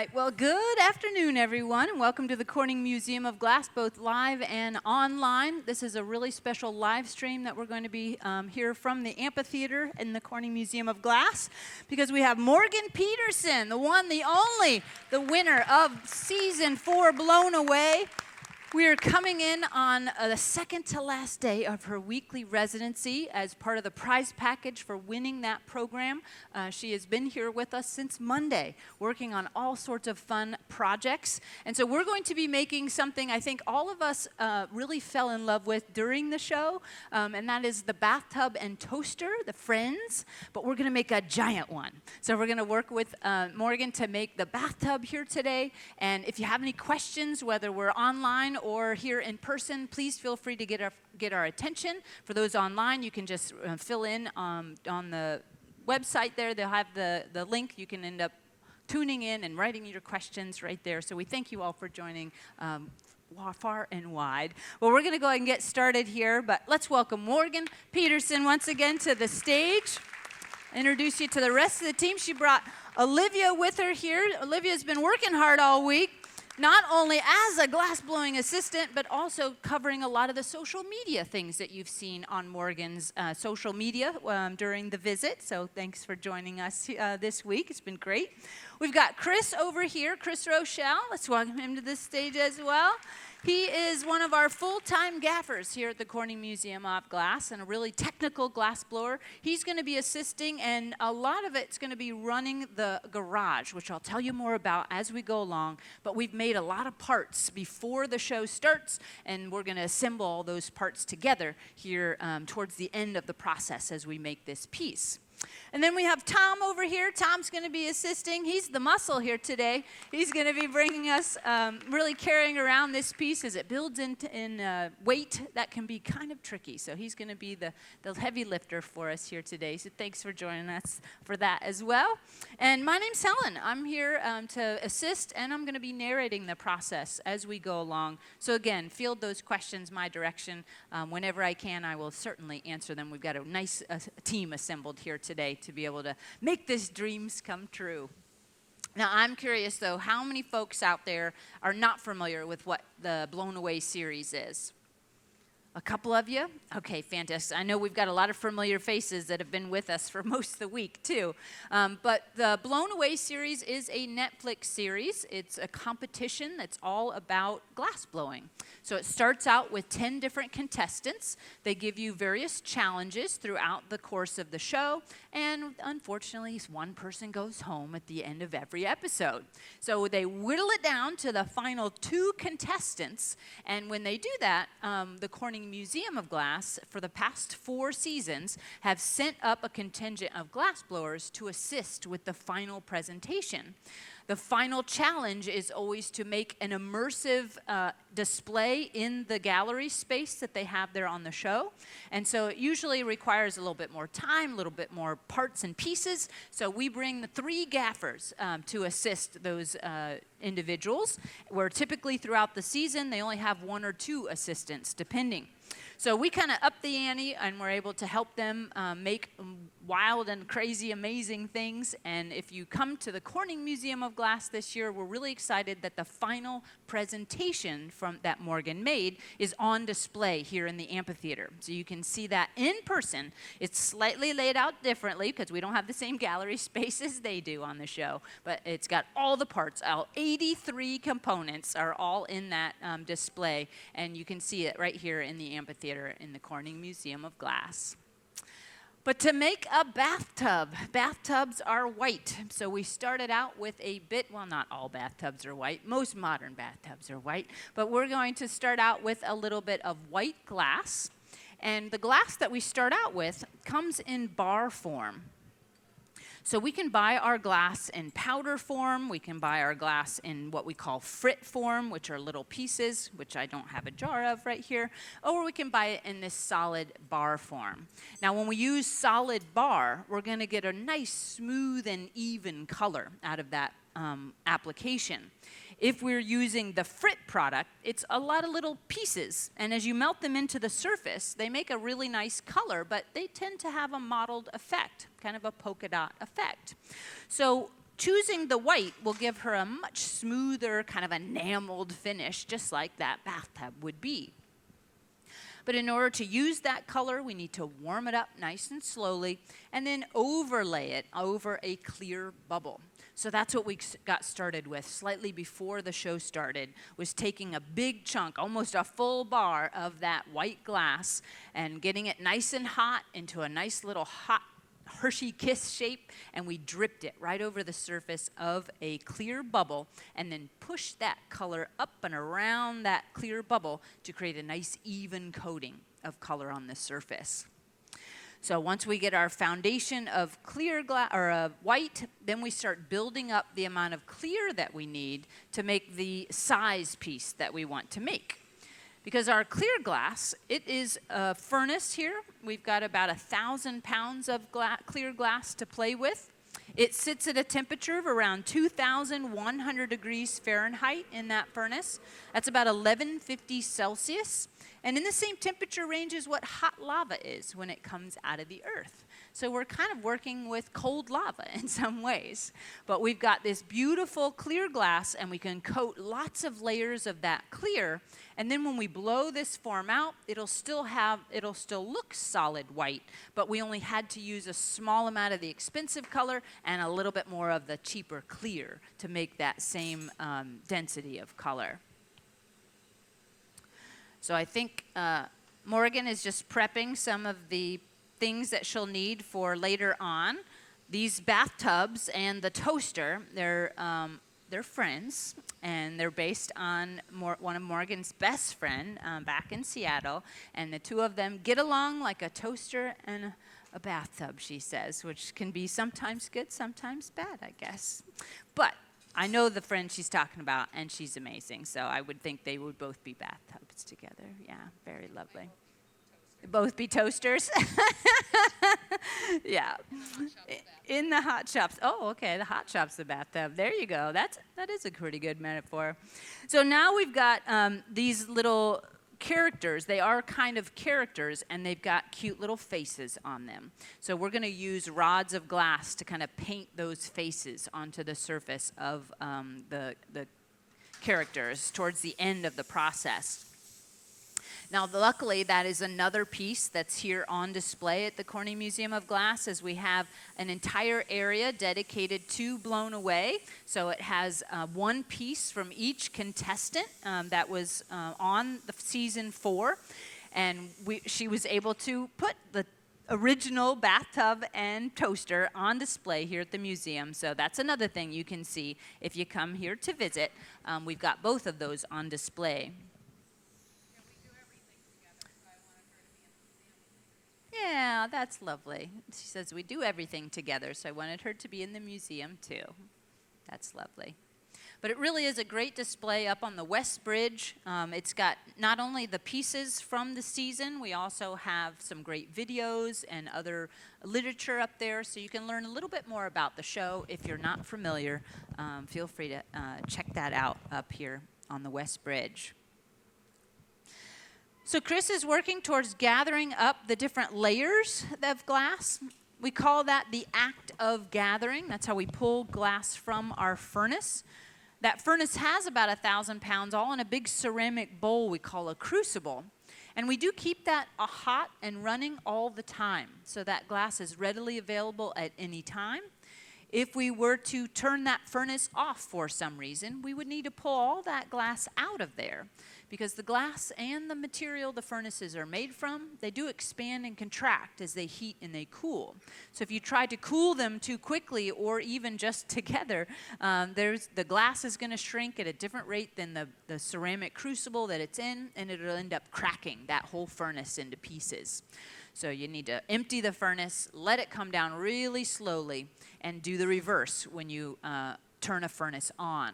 right, well, good afternoon, everyone, and welcome to the Corning Museum of Glass, both live and online. This is a really special live stream that we're going to be here from the amphitheater in the Corning Museum of Glass, because we have Morgan Peterson, the one, the only, the winner of Season 4 Blown Away. We are coming in on the second to last day of her weekly residency as part of the prize package for winning that program. She has been here with us since Monday, working on all sorts of fun projects. And so we're going to be making something I think all of us really fell in love with during the show, and that is the bathtub and toaster, the Friends, but we're going to make a giant one. So we're going to work with Morgan to make the bathtub here today. And if you have any questions, whether we're online or here in person, please feel free to get our attention. For those online, you can just fill in on the website there. They'll have the link. You can end up tuning in and writing your questions right there. So we thank you all for joining far and wide. Well, we're going to go ahead and get started here, but let's welcome Morgan Peterson once again to the stage. Introduce you to the rest of the team. She brought Olivia with her here. Olivia's been working hard all week, not only as a glass-blowing assistant, but also covering a lot of the social media things that you've seen on Morgan's social media during the visit. So thanks for joining us this week. It's been great. We've got Chris over here, Chris Rochelle. Let's welcome him to the stage as well. He is one of our full-time gaffers here at the Corning Museum of Glass and a really technical glass blower. He's going to be assisting, and a lot of it's going to be running the garage, which I'll tell you more about as we go along. But we've made a lot of parts before the show starts, and we're going to assemble all those parts together here towards the end of the process as we make this piece. And then we have Tom over here. Tom's going to be assisting. He's the muscle here today. He's going to be bringing us, really carrying around this piece as it builds in weight. That can be kind of tricky. So he's going to be the heavy lifter for us here today. So thanks for joining us for that as well. And my name's Helen. I'm here to assist, and I'm going to be narrating the process as we go along. So again, field those questions my direction. Whenever I can, I will certainly answer them. We've got a nice team assembled here today to be able to make these dreams come true. Now, I'm curious, though, how many folks out there are not familiar with what the Blown Away series is? A couple of you? Okay, fantastic. I know we've got a lot of familiar faces that have been with us for most of the week, too. But the Blown Away series is a Netflix series. It's a competition that's all about glass blowing. So it starts out with 10 different contestants. They give you various challenges throughout the course of the show. And unfortunately, one person goes home at the end of every episode. So they whittle it down to the final 2 contestants. And when they do that, the Corning Museum of Glass, for the past 4 seasons, have sent up a contingent of glass blowers to assist with the final presentation. The final challenge is always to make an immersive display in the gallery space that they have there on the show. And so it usually requires a little bit more time, a little bit more parts and pieces. So we bring the 3 gaffers to assist those individuals, where typically throughout the season they only have 1 or 2 assistants, depending. So we kind of up the ante, and we're able to help them make wild and crazy, amazing things. And if you come to the Corning Museum of Glass this year, we're really excited that the final presentation that Morgan made is on display here in the amphitheater. So you can see that in person. It's slightly laid out differently because we don't have the same gallery space as they do on the show. But it's got all the parts. All 83 components are all in that display. And you can see it right here in the amphitheater in the Corning Museum of Glass. But to make a bathtub, bathtubs are white. So we started out with well, not all bathtubs are white. Most modern bathtubs are white. But we're going to start out with a little bit of white glass. And the glass that we start out with comes in bar form. So we can buy our glass in powder form. We can buy our glass in what we call frit form, which are little pieces, which I don't have a jar of right here. Or we can buy it in this solid bar form. Now, when we use solid bar, we're going to get a nice, smooth, and even color out of that application. If we're using the frit product, it's a lot of little pieces. And as you melt them into the surface, they make a really nice color, but they tend to have a mottled effect, kind of a polka dot effect. So choosing the white will give her a much smoother, kind of enameled finish, just like that bathtub would be. But in order to use that color, we need to warm it up nice and slowly and then overlay it over a clear bubble. So that's what we got started with slightly before the show started, was taking a big chunk, almost a full bar of that white glass and getting it nice and hot into a nice little hot Hershey Kiss shape, and we dripped it right over the surface of a clear bubble and then pushed that color up and around that clear bubble to create a nice even coating of color on the surface. So once we get our foundation of clear glass or white, then we start building up the amount of clear that we need to make the size piece that we want to make. Because our clear glass, it is a furnace here. We've got about 1,000 pounds of clear glass to play with. It sits at a temperature of around 2,100 degrees Fahrenheit in that furnace. That's about 1150 Celsius. And in the same temperature range is what hot lava is when it comes out of the earth. So we're kind of working with cold lava in some ways. But we've got this beautiful clear glass, and we can coat lots of layers of that clear. And then when we blow this form out, it'll still look solid white, but we only had to use a small amount of the expensive color and a little bit more of the cheaper clear to make that same density of color. So I think Morgan is just prepping some of the things that she'll need for later on. These bathtubs and the toaster, they're friends, and they're based on one of Morgan's best friend back in Seattle, and the two of them get along like a toaster and a bathtub, she says, which can be sometimes good, sometimes bad, I guess. But I know the friend she's talking about, and she's amazing, so I would think they would both be bathtubs together. Yeah, very lovely. Both be toasters? Yeah. In the hot shops. Oh, okay, the hot shop's the bathtub. There you go. That is a pretty good metaphor. So now we've got these little characters. They are kind of characters, and they've got cute little faces on them. So we're going to use rods of glass to kind of paint those faces onto the surface of the characters towards the end of the process. Now, luckily, that is another piece that's here on display at the Corning Museum of Glass, as we have an entire area dedicated to Blown Away. So it has one piece from each contestant that was on the season 4, and she was able to put the original bathtub and toaster on display here at the museum. So that's another thing you can see if you come here to visit. We've got both of those on display. Yeah, that's lovely. She says we do everything together, so I wanted her to be in the museum too. That's lovely. But it really is a great display up on the West Bridge. It's got not only the pieces from the season, we also have some great videos and other literature up there, so you can learn a little bit more about the show. If you're not familiar, feel free to check that out up here on the West Bridge. So Chris is working towards gathering up the different layers of glass. We call that the act of gathering. That's how we pull glass from our furnace. That furnace has about 1,000 pounds, all in a big ceramic bowl we call a crucible. And we do keep that hot and running all the time, so that glass is readily available at any time. If we were to turn that furnace off for some reason, we would need to pull all that glass out of there, because the glass and the material the furnaces are made from, they do expand and contract as they heat and they cool. So if you try to cool them too quickly or even just together, the glass is going to shrink at a different rate than the ceramic crucible that it's in, and it'll end up cracking that whole furnace into pieces. So you need to empty the furnace, let it come down really slowly, and do the reverse when you turn a furnace on.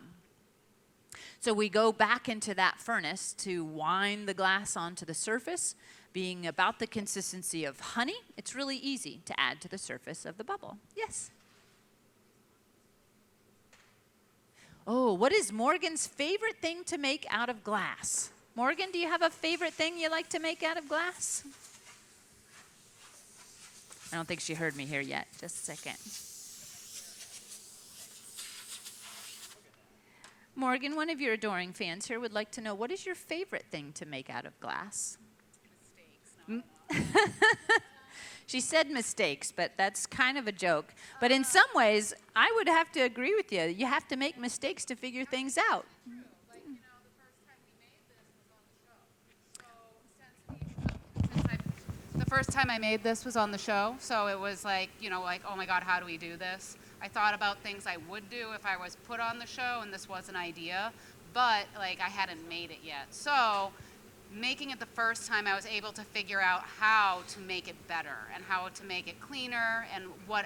So we go back into that furnace to wind the glass onto the surface, being about the consistency of honey. It's really easy to add to the surface of the bubble. Yes? Oh, what is Morgan's favorite thing to make out of glass? Morgan, do you have a favorite thing you like to make out of glass? I don't think she heard me here yet. Just a second. Morgan, one of your adoring fans here would like to know, what is your favorite thing to make out of glass? Mistakes. She said mistakes, but that's kind of a joke. But in some ways, I would have to agree with you. You have to make mistakes to figure things out. Like, you know, the first time I made this was on the show, so it was like, you know, like, oh my God, how do we do this? I thought about things I would do if I was put on the show, and this was an idea, but like I hadn't made it yet. So making it the first time, I was able to figure out how to make it better and how to make it cleaner, and what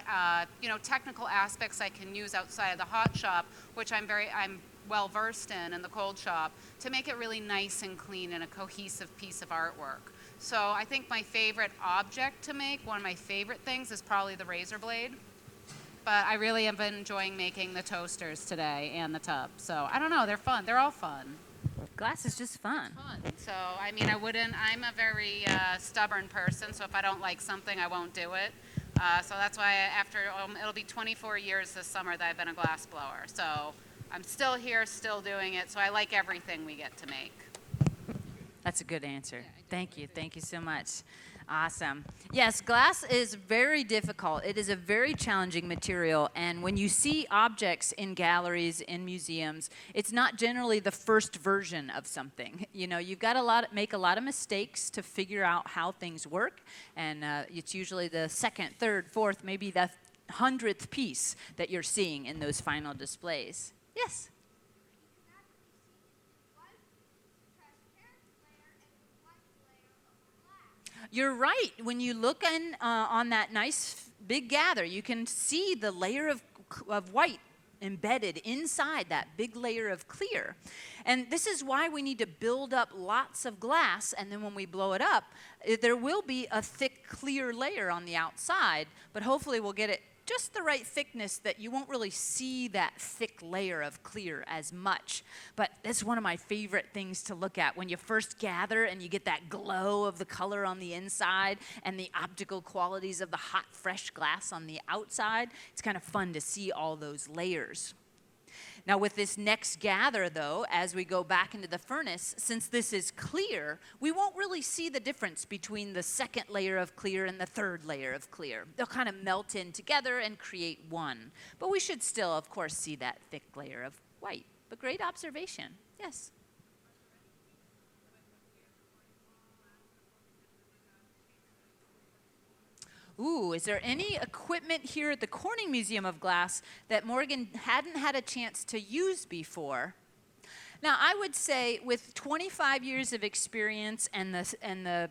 you know, technical aspects I can use outside of the hot shop, which I'm well versed in the cold shop, to make it really nice and clean and a cohesive piece of artwork. So I think my favorite object to make, one of my favorite things, is probably the razor blade. But I really have been enjoying making the toasters today and the tub. So I don't know, they're fun. They're all fun. Glass is just fun. So, I mean, I'm a very stubborn person, so if I don't like something, I won't do it. So that's why it'll be 24 years this summer that I've been a glass blower. So I'm still here, still doing it, so I like everything we get to make. That's a good answer. Thank you. Thank you so much. Awesome. Yes, glass is very difficult. It is a very challenging material, and when you see objects in galleries, in museums, it's not generally the first version of something. You know, you've got to make a lot of mistakes to figure out how things work, and it's usually the second, third, fourth, maybe the 100th piece that you're seeing in those final displays. Yes? You're right. When you look on that nice big gather, you can see the layer of white embedded inside that big layer of clear. And this is why we need to build up lots of glass, and then when we blow it up, there will be a thick, clear layer on the outside, but hopefully we'll get it just the right thickness that you won't really see that thick layer of clear as much. But that's one of my favorite things to look at when you first gather and you get that glow of the color on the inside and the optical qualities of the hot, fresh glass on the outside. It's kind of fun to see all those layers. Now with this next gather though, as we go back into the furnace, since this is clear, we won't really see the difference between the second layer of clear and the third layer of clear. They'll kind of melt in together and create one. But we should still, of course, see that thick layer of white. But great observation. Yes? Ooh, is there any equipment here at the Corning Museum of Glass that Morgan hadn't had a chance to use before? Now, I would say with 25 years of experience and the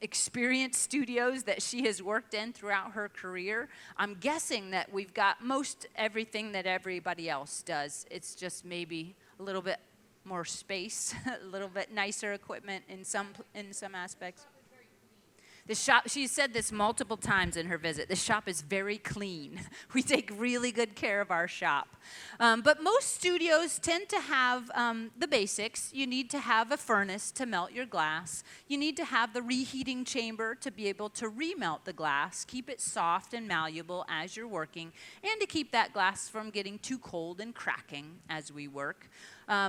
experienced studios that she has worked in throughout her career, I'm guessing that we've got most everything that everybody else does. It's just maybe a little bit more space, a little bit nicer equipment in some aspects. The shop, she said this multiple times in her visit, the shop is very clean. We take really good care of our shop. But most studios tend to have the basics. You need to have a furnace to melt your glass. You need to have the reheating chamber to be able to remelt the glass, keep it soft and malleable as you're working, and to keep that glass from getting too cold and cracking as we work.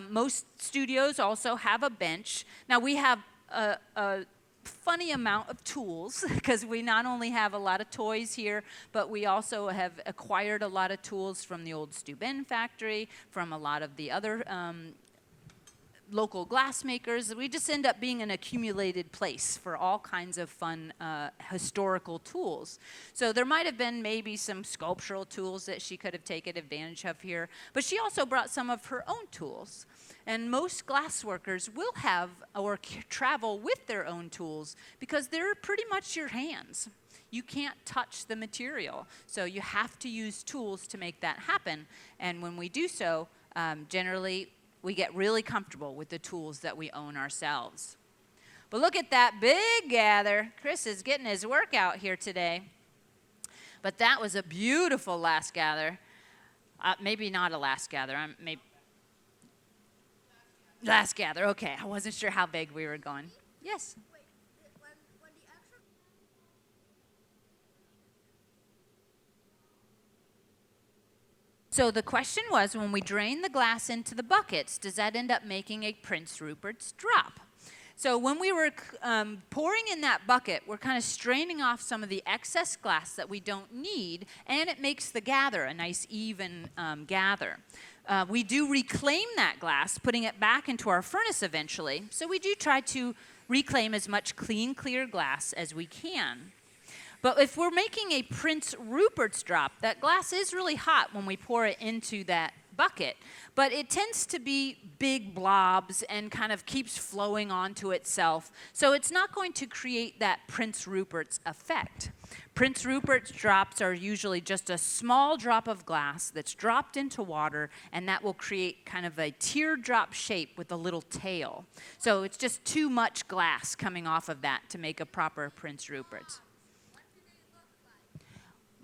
Most studios also have a bench. Now we have a funny amount of tools because we not only have a lot of toys here, but we also have acquired a lot of tools from the old Steuben factory, from a lot of the other local glassmakers. We just end up being an accumulated place for all kinds of fun historical tools. So there might have been maybe some sculptural tools that she could have taken advantage of here, but she also brought some of her own tools. And most glassworkers will have or travel with their own tools because they're pretty much your hands. You can't touch the material, so you have to use tools to make that happen. And when we do so, generally, we get really comfortable with the tools that we own ourselves. But look at that big gather. Chris is getting his workout here today. But that was a beautiful last gather. Maybe not a last gather. Last gather, okay. I wasn't sure how big we were going. Yes? Wait, when the extra... So the question was, when we drain the glass into the buckets, does that end up making a Prince Rupert's drop? So when we were pouring in that bucket, we're kind of straining off some of the excess glass that we don't need, and it makes the gather a nice even gather. We do reclaim that glass, putting it back into our furnace eventually, so we do try to reclaim as much clean, clear glass as we can. But if we're making a Prince Rupert's drop, that glass is really hot when we pour it into that bucket, but it tends to be big blobs and kind of keeps flowing onto itself, so it's not going to create that Prince Rupert's effect. Prince Rupert's drops are usually just a small drop of glass that's dropped into water, and that will create kind of a teardrop shape with a little tail. So it's just too much glass coming off of that to make a proper Prince Rupert's.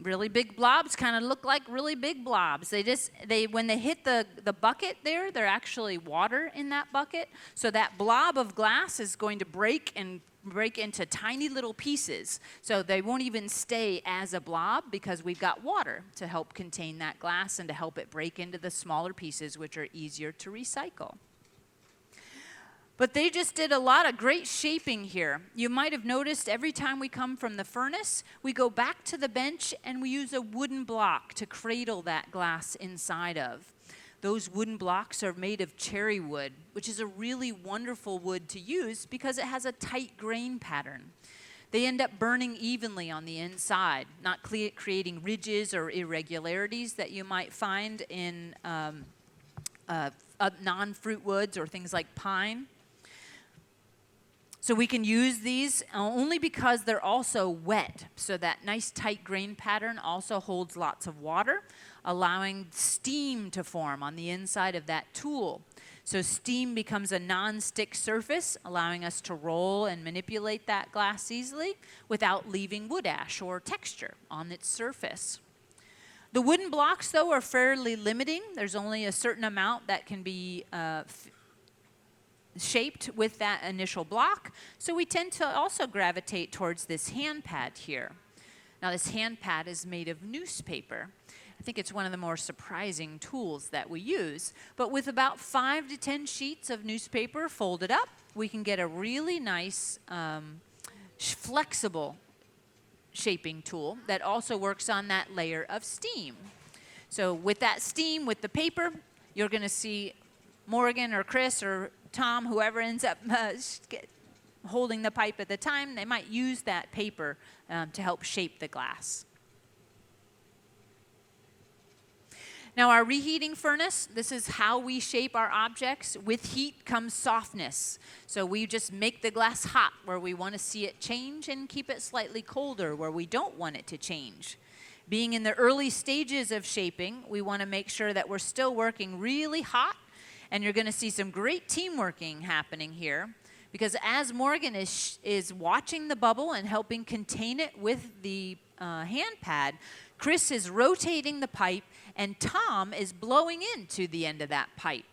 Really big blobs kind of look like really big blobs. When they hit the bucket there, they're actually water in that bucket. So that blob of glass is going to break into tiny little pieces. So they won't even stay as a blob because we've got water to help contain that glass and to help it break into the smaller pieces, which are easier to recycle. But they just did a lot of great shaping here. You might have noticed every time we come from the furnace, we go back to the bench and we use a wooden block to cradle that glass inside of. Those wooden blocks are made of cherry wood, which is a really wonderful wood to use because it has a tight grain pattern. They end up burning evenly on the inside, not creating ridges or irregularities that you might find in non-fruit woods or things like pine. So we can use these only because they're also wet. So that nice tight grain pattern also holds lots of water, allowing steam to form on the inside of that tool. So steam becomes a non-stick surface, allowing us to roll and manipulate that glass easily without leaving wood ash or texture on its surface. The wooden blocks, though, are fairly limiting. There's only a certain amount that can be shaped with that initial block, so we tend to also gravitate towards this hand pad here. Now this hand pad is made of newspaper. I think it's one of the more surprising tools that we use, but with about 5 to 10 sheets of newspaper folded up, we can get a really nice flexible shaping tool that also works on that layer of steam. So with that steam, with the paper, you're going to see Morgan or Chris or Tom, whoever ends up holding the pipe at the time, they might use that paper to help shape the glass. Now our reheating furnace, this is how we shape our objects. With heat comes softness. So we just make the glass hot where we want to see it change and keep it slightly colder where we don't want it to change. Being in the early stages of shaping, we want to make sure that we're still working really hot. And you're going to see some great teamworking happening here because as Morgan is watching the bubble and helping contain it with the hand pad, Chris is rotating the pipe and Tom is blowing into the end of that pipe.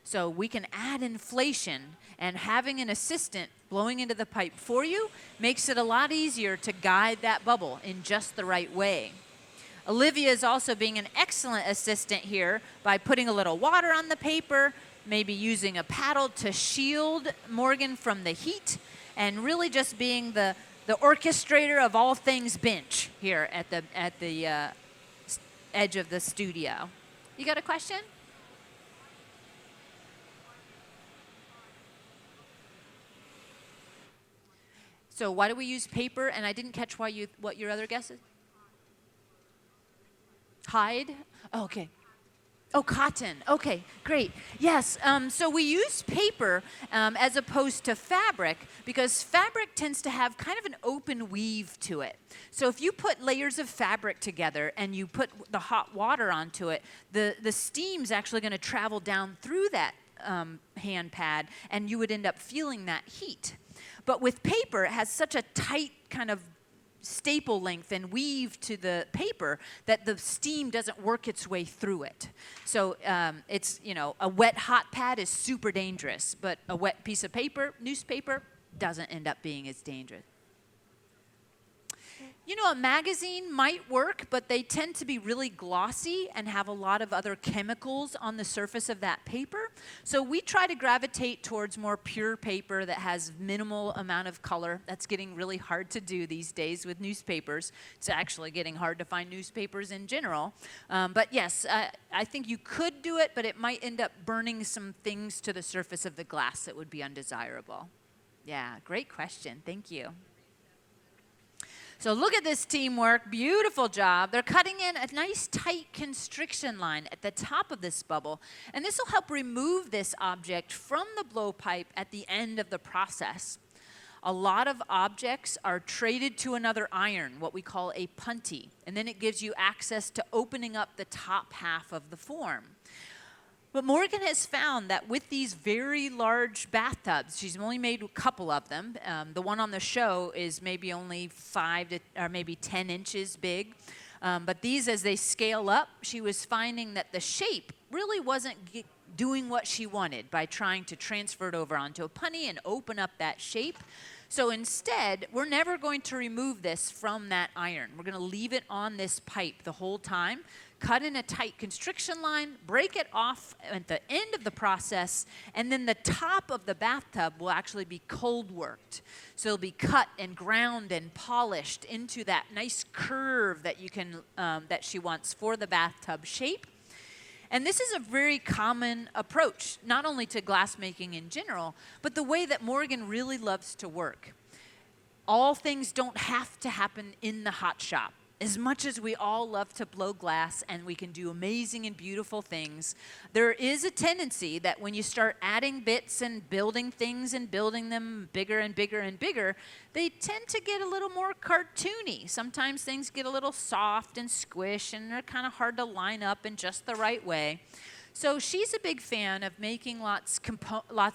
So we can add inflation, and having an assistant blowing into the pipe for you makes it a lot easier to guide that bubble in just the right way. Olivia is also being an excellent assistant here by putting a little water on the paper, maybe using a paddle to shield Morgan from the heat, and really just being the orchestrator of all things bench here at the edge of the studio. You got a question? So why do we use paper? And I didn't catch what your other guess is. Hide? Oh, okay. Oh, cotton. Okay, great. Yes, so we use paper as opposed to fabric because fabric tends to have kind of an open weave to it. So if you put layers of fabric together and you put the hot water onto it, the steam's actually going to travel down through that hand pad, and you would end up feeling that heat. But with paper, it has such a tight kind of staple length and weave to the paper that the steam doesn't work its way through it. So it's, a wet hot pad is super dangerous, but a wet piece of paper, newspaper, doesn't end up being as dangerous. You know, a magazine might work, but they tend to be really glossy and have a lot of other chemicals on the surface of that paper. So we try to gravitate towards more pure paper that has minimal amount of color. That's getting really hard to do these days with newspapers. It's actually getting hard to find newspapers in general. But yes, I think you could do it, but it might end up burning some things to the surface of the glass that would be undesirable. Yeah, great question. Thank you. So look at this teamwork, beautiful job. They're cutting in a nice tight constriction line at the top of this bubble, and this will help remove this object from the blowpipe at the end of the process. A lot of objects are traded to another iron, what we call a punty, and then it gives you access to opening up the top half of the form. But Morgan has found that with these very large bathtubs, she's only made a couple of them. The one on the show is maybe only 5 to or maybe 10 inches big. But these, as they scale up, she was finding that the shape really wasn't doing what she wanted by trying to transfer it over onto a punty and open up that shape. So instead, we're never going to remove this from that iron. We're going to leave it on this pipe the whole time, cut in a tight constriction line, break it off at the end of the process, and then the top of the bathtub will actually be cold worked. So it'll be cut and ground and polished into that nice curve that you can that she wants for the bathtub shape. And this is a very common approach, not only to glassmaking in general, but the way that Morgan really loves to work. All things don't have to happen in the hot shop. As much as we all love to blow glass and we can do amazing and beautiful things, there is a tendency that when you start adding bits and building things and building them bigger and bigger and bigger, they tend to get a little more cartoony. Sometimes things get a little soft and squish and they're kind of hard to line up in just the right way. So she's a big fan of making lots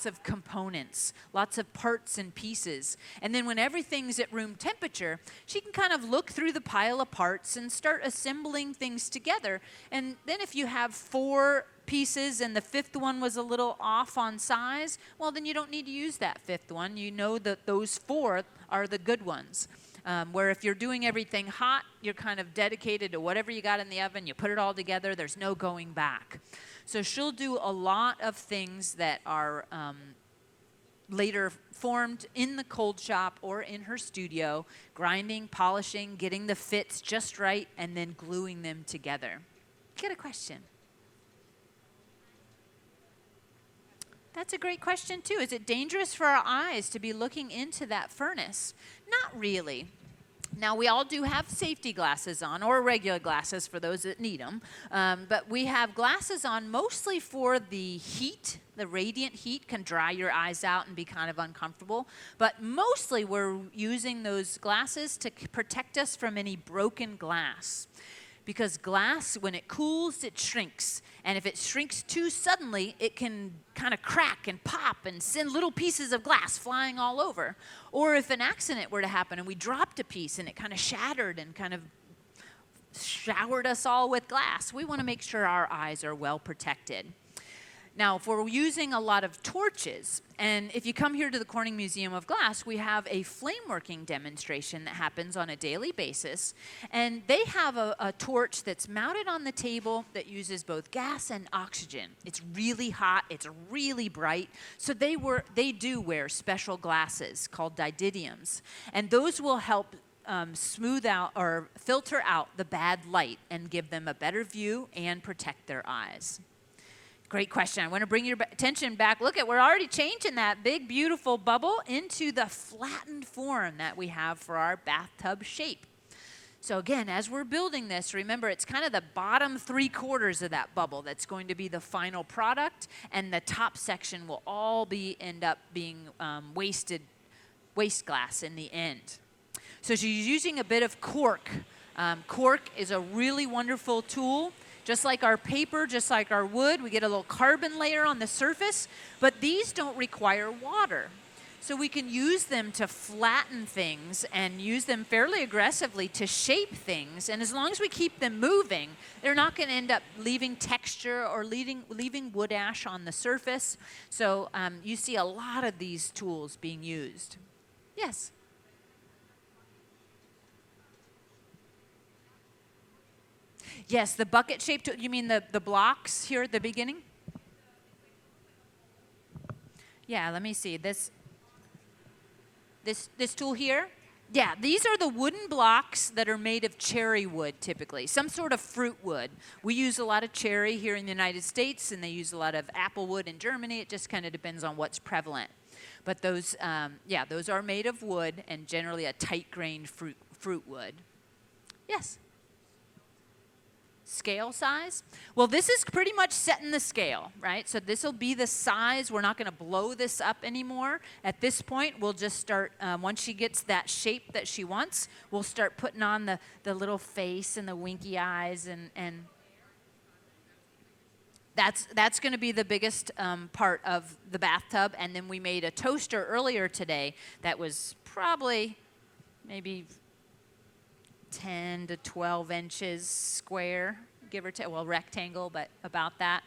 of components, lots of parts and pieces. And then when everything's at room temperature, she can kind of look through the pile of parts and start assembling things together. And then if you have 4 pieces and the 5th one was a little off on size, well, then you don't need to use that 5th one. You know that those 4 are the good ones. Where if you're doing everything hot, you're kind of dedicated to whatever you got in the oven, you put it all together, there's no going back. So she'll do a lot of things that are later formed in the cold shop or in her studio, grinding, polishing, getting the fits just right, and then gluing them together. Get a question? That's a great question, too. Is it dangerous for our eyes to be looking into that furnace? Not really. Now, we all do have safety glasses on, or regular glasses for those that need them. But we have glasses on mostly for the heat. The radiant heat can dry your eyes out and be kind of uncomfortable. But mostly we're using those glasses to protect us from any broken glass. Because glass, when it cools, it shrinks. And if it shrinks too suddenly, it can kind of crack and pop and send little pieces of glass flying all over. Or if an accident were to happen and we dropped a piece and it kind of shattered and kind of showered us all with glass, we want to make sure our eyes are well protected. Now, if we're using a lot of torches, and if you come here to the Corning Museum of Glass, we have a flame working demonstration that happens on a daily basis. And they have a torch that's mounted on the table that uses both gas and oxygen. It's really hot, it's really bright. So they do wear special glasses called didymiums. And those will help smooth out or filter out the bad light and give them a better view and protect their eyes. Great question. I want to bring your attention back. Look at, we're already changing that big, beautiful bubble into the flattened form that we have for our bathtub shape. So again, as we're building this, remember it's kind of the bottom 3/4 of that bubble that's going to be the final product, and the top section will all end up being waste glass in the end. So she's using a bit of cork. Cork is a really wonderful tool. Just like our paper, just like our wood, we get a little carbon layer on the surface, but these don't require water. So we can use them to flatten things and use them fairly aggressively to shape things. And as long as we keep them moving, they're not going to end up leaving texture or leaving wood ash on the surface. So you see a lot of these tools being used. Yes? Yes, the bucket shaped, you mean the blocks here at the beginning? Yeah, let me see. This tool here? Yeah, these are the wooden blocks that are made of cherry wood typically, some sort of fruit wood. We use a lot of cherry here in the United States, and they use a lot of apple wood in Germany. It just kind of depends on what's prevalent. But those, those are made of wood and generally a tight-grained fruit wood. Yes? Scale size? Well, this is pretty much setting the scale, right? So this will be the size. We're not going to blow this up anymore. At this point, we'll just start, once she gets that shape that she wants, we'll start putting on the little face and the winky eyes, and that's going to be the biggest part of the bathtub. And then we made a toaster earlier today that was probably maybe 10 to 12 inches square, give or take, well, rectangle, but about that.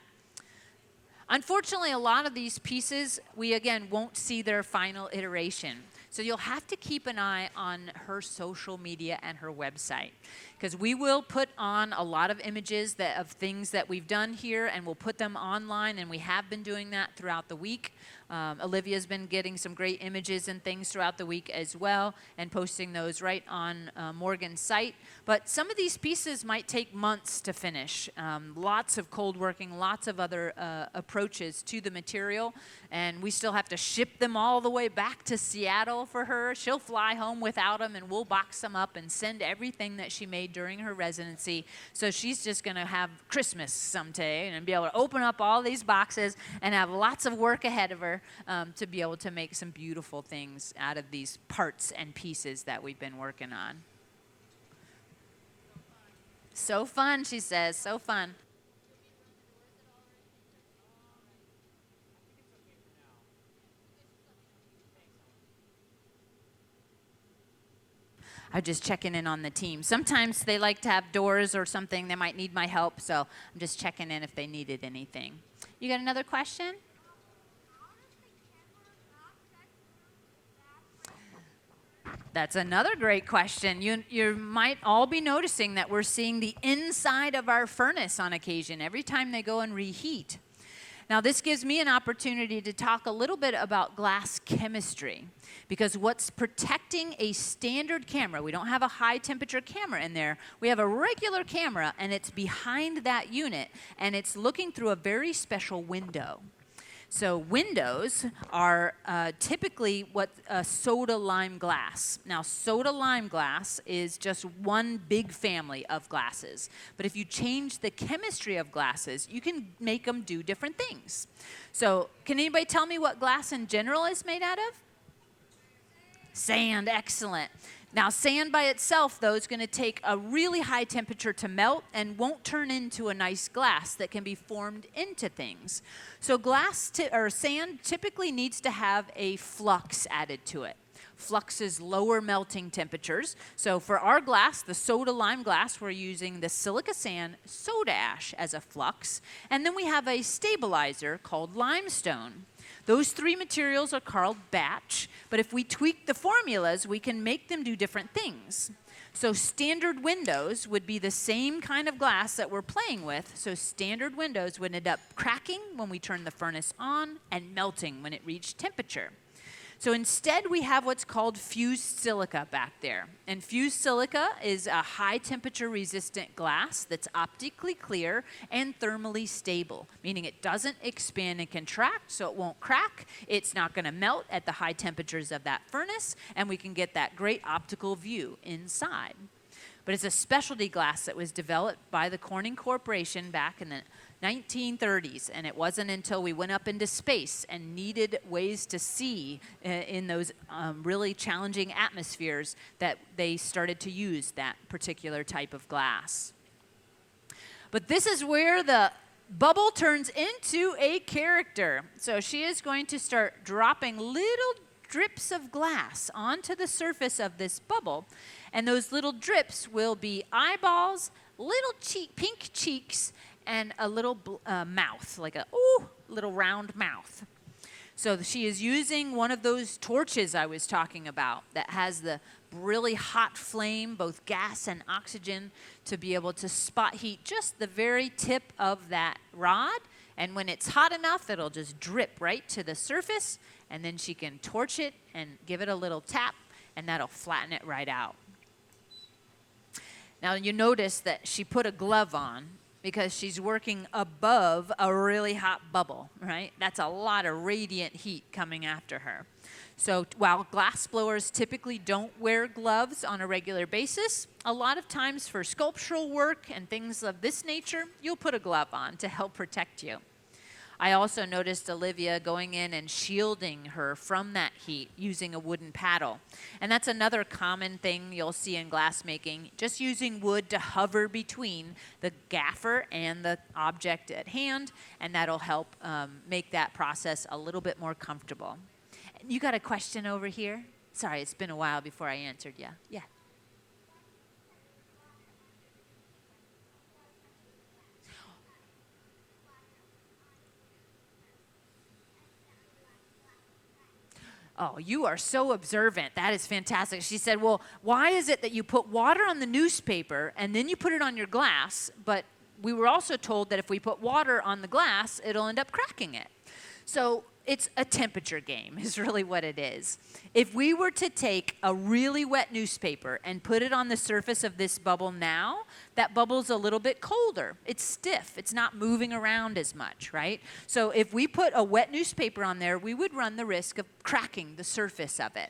Unfortunately, a lot of these pieces, we again won't see their final iteration. So you'll have to keep an eye on her social media and her website, because we will put on a lot of images of things that we've done here, and we'll put them online, and we have been doing that throughout the week. Olivia's been getting some great images and things throughout the week as well, and posting those right on Morgan's site. But some of these pieces might take months to finish. Lots of cold working, lots of other approaches to the material, and we still have to ship them all the way back to Seattle for her. She'll fly home without them, and we'll box them up and send everything that she made during her residency. So she's just going to have Christmas someday and be able to open up all these boxes and have lots of work ahead of her to be able to make some beautiful things out of these parts and pieces that we've been working on. So fun, she says, so fun. I'm just checking in on the team. Sometimes they like to have doors or something. They might need my help, so I'm just checking in if they needed anything. You got another question? That's another great question. You might all be noticing that we're seeing the inside of our furnace on occasion every time they go and reheat. Now, this gives me an opportunity to talk a little bit about glass chemistry, because what's protecting a standard camera, we don't have a high temperature camera in there, we have a regular camera, and it's behind that unit, and it's looking through a very special window. So windows are typically what soda lime glass. Now, soda lime glass is just one big family of glasses. But if you change the chemistry of glasses, you can make them do different things. So can anybody tell me what glass in general is made out of? Sand, excellent. Now, sand by itself, though, is going to take a really high temperature to melt and won't turn into a nice glass that can be formed into things. So sand typically needs to have a flux added to it. Flux is lower melting temperatures. So for our glass, the soda lime glass, we're using the silica sand soda ash as a flux. And then we have a stabilizer called limestone. Those three materials are called batch, but if we tweak the formulas, we can make them do different things. So standard windows would be the same kind of glass that we're playing with, so standard windows would end up cracking when we turn the furnace on and melting when it reached temperature. So instead, we have what's called fused silica back there. And fused silica is a high temperature resistant glass that's optically clear and thermally stable, meaning it doesn't expand and contract, so it won't crack. It's not going to melt at the high temperatures of that furnace, and we can get that great optical view inside. But it's a specialty glass that was developed by the Corning Corporation back in the 1930s, and it wasn't until we went up into space and needed ways to see in those really challenging atmospheres that they started to use that particular type of glass. But this is where the bubble turns into a character. So she is going to start dropping little drips of glass onto the surface of this bubble, and those little drips will be eyeballs, little pink cheeks, and a little mouth, like a little round mouth. So she is using one of those torches I was talking about that has the really hot flame, both gas and oxygen, to be able to spot heat just the very tip of that rod. And when it's hot enough, it'll just drip right to the surface, and then she can torch it and give it a little tap, and that'll flatten it right out. Now you notice that she put a glove on because she's working above a really hot bubble, right? That's a lot of radiant heat coming after her. So while glass blowers typically don't wear gloves on a regular basis, a lot of times for sculptural work and things of this nature, you'll put a glove on to help protect you. I also noticed Olivia going in and shielding her from that heat using a wooden paddle. And that's another common thing you'll see in glassmaking, just using wood to hover between the gaffer and the object at hand, and that'll help make that process a little bit more comfortable. You got a question over here? Sorry, it's been a while before I answered you. Yeah. Oh, you are so observant. That is fantastic. She said, well, why is it that you put water on the newspaper and then you put it on your glass, but we were also told that if we put water on the glass, it'll end up cracking it. So it's a temperature game is really what it is. If we were to take a really wet newspaper and put it on the surface of this bubble now, that bubble's a little bit colder. It's stiff. It's not moving around as much, right? So if we put a wet newspaper on there, we would run the risk of cracking the surface of it.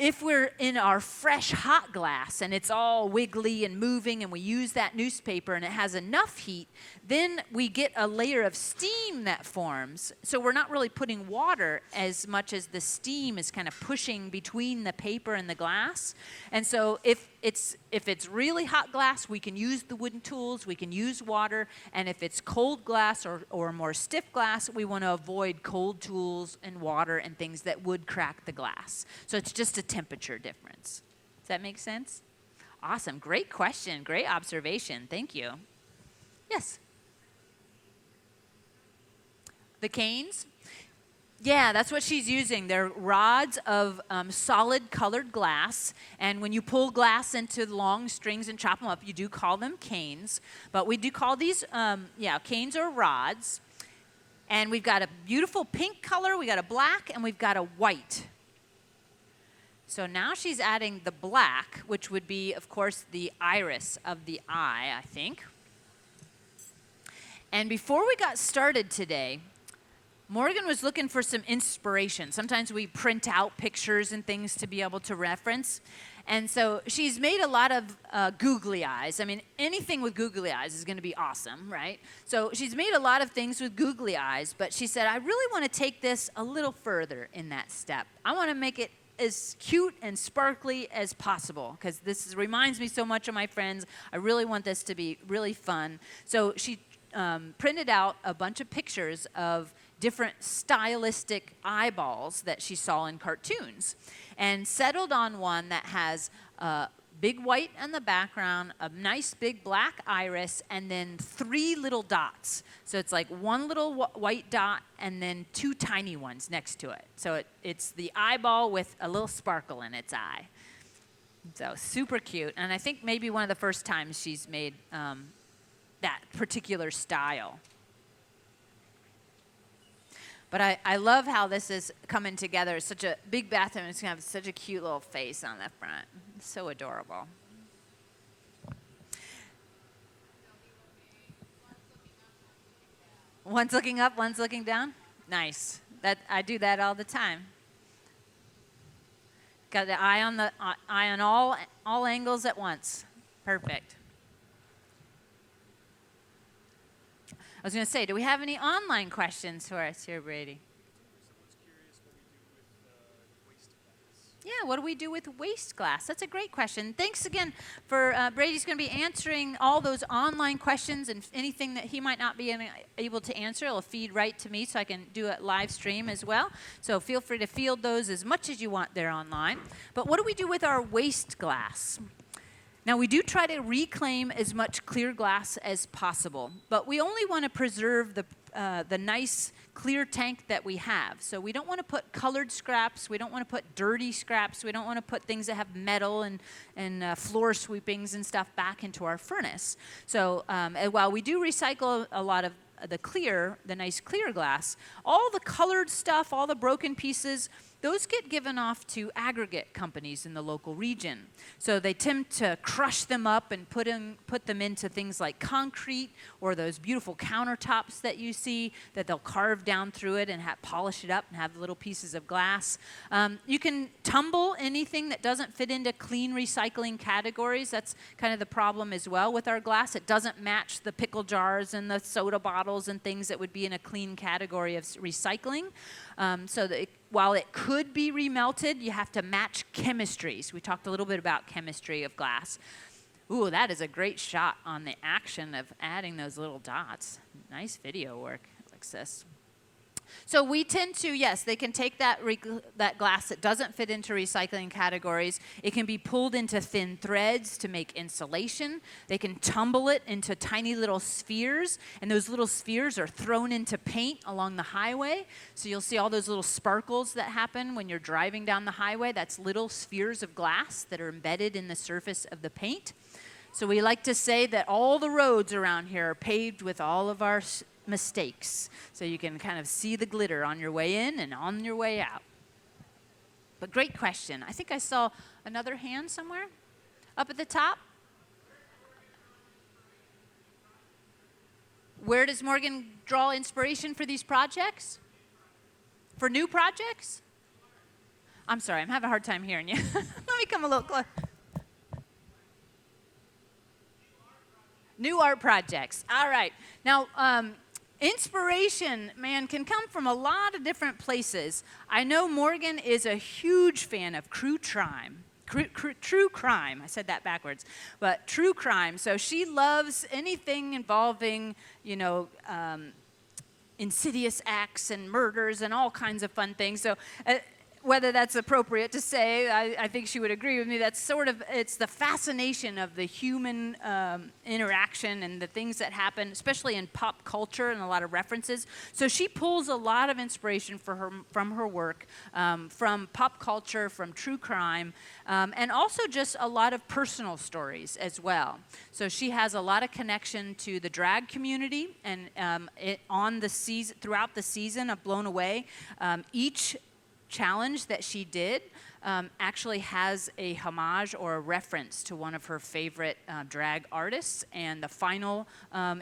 If we're in our fresh hot glass and it's all wiggly and moving and we use that newspaper and it has enough heat, then we get a layer of steam that forms. So we're not really putting water as much as the steam is kind of pushing between the paper and the glass. And so if it's really hot glass, we can use the wooden tools, we can use water, and if it's cold glass or more stiff glass, we want to avoid cold tools and water and things that would crack the glass. So it's just a temperature difference. Does that make sense? Awesome. Great question. Great observation. Thank you. Yes? The canes? Yeah, that's what she's using. They're rods of solid colored glass, and when you pull glass into long strings and chop them up, you do call them canes. But we do call these, canes or rods. And we've got a beautiful pink color, we got a black, and we've got a white. So now she's adding the black, which would be, of course, the iris of the eye, I think. And before we got started today, Morgan was looking for some inspiration. Sometimes we print out pictures and things to be able to reference. And so she's made a lot of googly eyes. I mean, anything with googly eyes is going to be awesome, right? So she's made a lot of things with googly eyes, but she said, I really want to take this a little further in that step. I want to make it as cute and sparkly as possible because this reminds me so much of my friends. I really want this to be really fun. So she printed out a bunch of pictures of different stylistic eyeballs that she saw in cartoons and settled on one that has big white in the background, a nice big black iris, and then 3 little dots. So it's like one little white dot and then 2 tiny ones next to it. So it's the eyeball with a little sparkle in its eye. So super cute. And I think maybe one of the first times she's made that particular style. But I love how this is coming together. It's such a big bathroom. It's going to have such a cute little face on the front. It's so adorable. One's looking up, one's looking down. Nice. I do that all the time. Got the eye on all angles at once. Perfect. I was going to say, do we have any online questions for us here, Brady? Someone's curious what we do with waste glass. Yeah, what do we do with waste glass? That's a great question. Thanks again for Brady's going to be answering all those online questions and anything that he might not be able to answer. It'll feed right to me so I can do a live stream as well. So feel free to field those as much as you want there online. But what do we do with our waste glass? Now, we do try to reclaim as much clear glass as possible, but we only want to preserve the the nice clear tank that we have. So we don't want to put colored scraps. We don't want to put dirty scraps. We don't want to put things that have metal and floor sweepings and stuff back into our furnace. So and while we do recycle a lot of the nice clear glass, all the colored stuff, all the broken pieces, those get given off to aggregate companies in the local region. So they tend to crush them up and put them into things like concrete or those beautiful countertops that you see that they'll carve down through it and polish it up and have little pieces of glass. You can tumble anything that doesn't fit into clean recycling categories. That's kind of the problem as well with our glass. It doesn't match the pickle jars and the soda bottles and things that would be in a clean category of recycling. So that while it could be remelted, you have to match chemistries. We talked a little bit about chemistry of glass. Ooh, that is a great shot on the action of adding those little dots. Nice video work, Alexis. So we tend to, yes, they can take that glass that doesn't fit into recycling categories. It can be pulled into thin threads to make insulation. They can tumble it into tiny little spheres, and those little spheres are thrown into paint along the highway. So you'll see all those little sparkles that happen when you're driving down the highway. That's little spheres of glass that are embedded in the surface of the paint. So we like to say that all the roads around here are paved with all of our mistakes, so you can kind of see the glitter on your way in and on your way out. But great question. I think I saw another hand somewhere up at the top. Where does Morgan draw inspiration for these projects? For new projects? I'm sorry, I'm having a hard time hearing you. Let me come a little closer. New art projects. All right. Now, inspiration, man, can come from a lot of different places. I know Morgan is a huge fan of true crime. True crime. I said that backwards. But true crime. So she loves anything involving, insidious acts and murders and all kinds of fun things. So whether that's appropriate to say, I think she would agree with me. That's it's the fascination of the human interaction and the things that happen, especially in pop culture and a lot of references. So she pulls a lot of inspiration from her work, from pop culture, from true crime, and also just a lot of personal stories as well. So she has a lot of connection to the drag community, and throughout the season of Blown Away, each challenge that she did actually has a homage or a reference to one of her favorite drag artists, and the final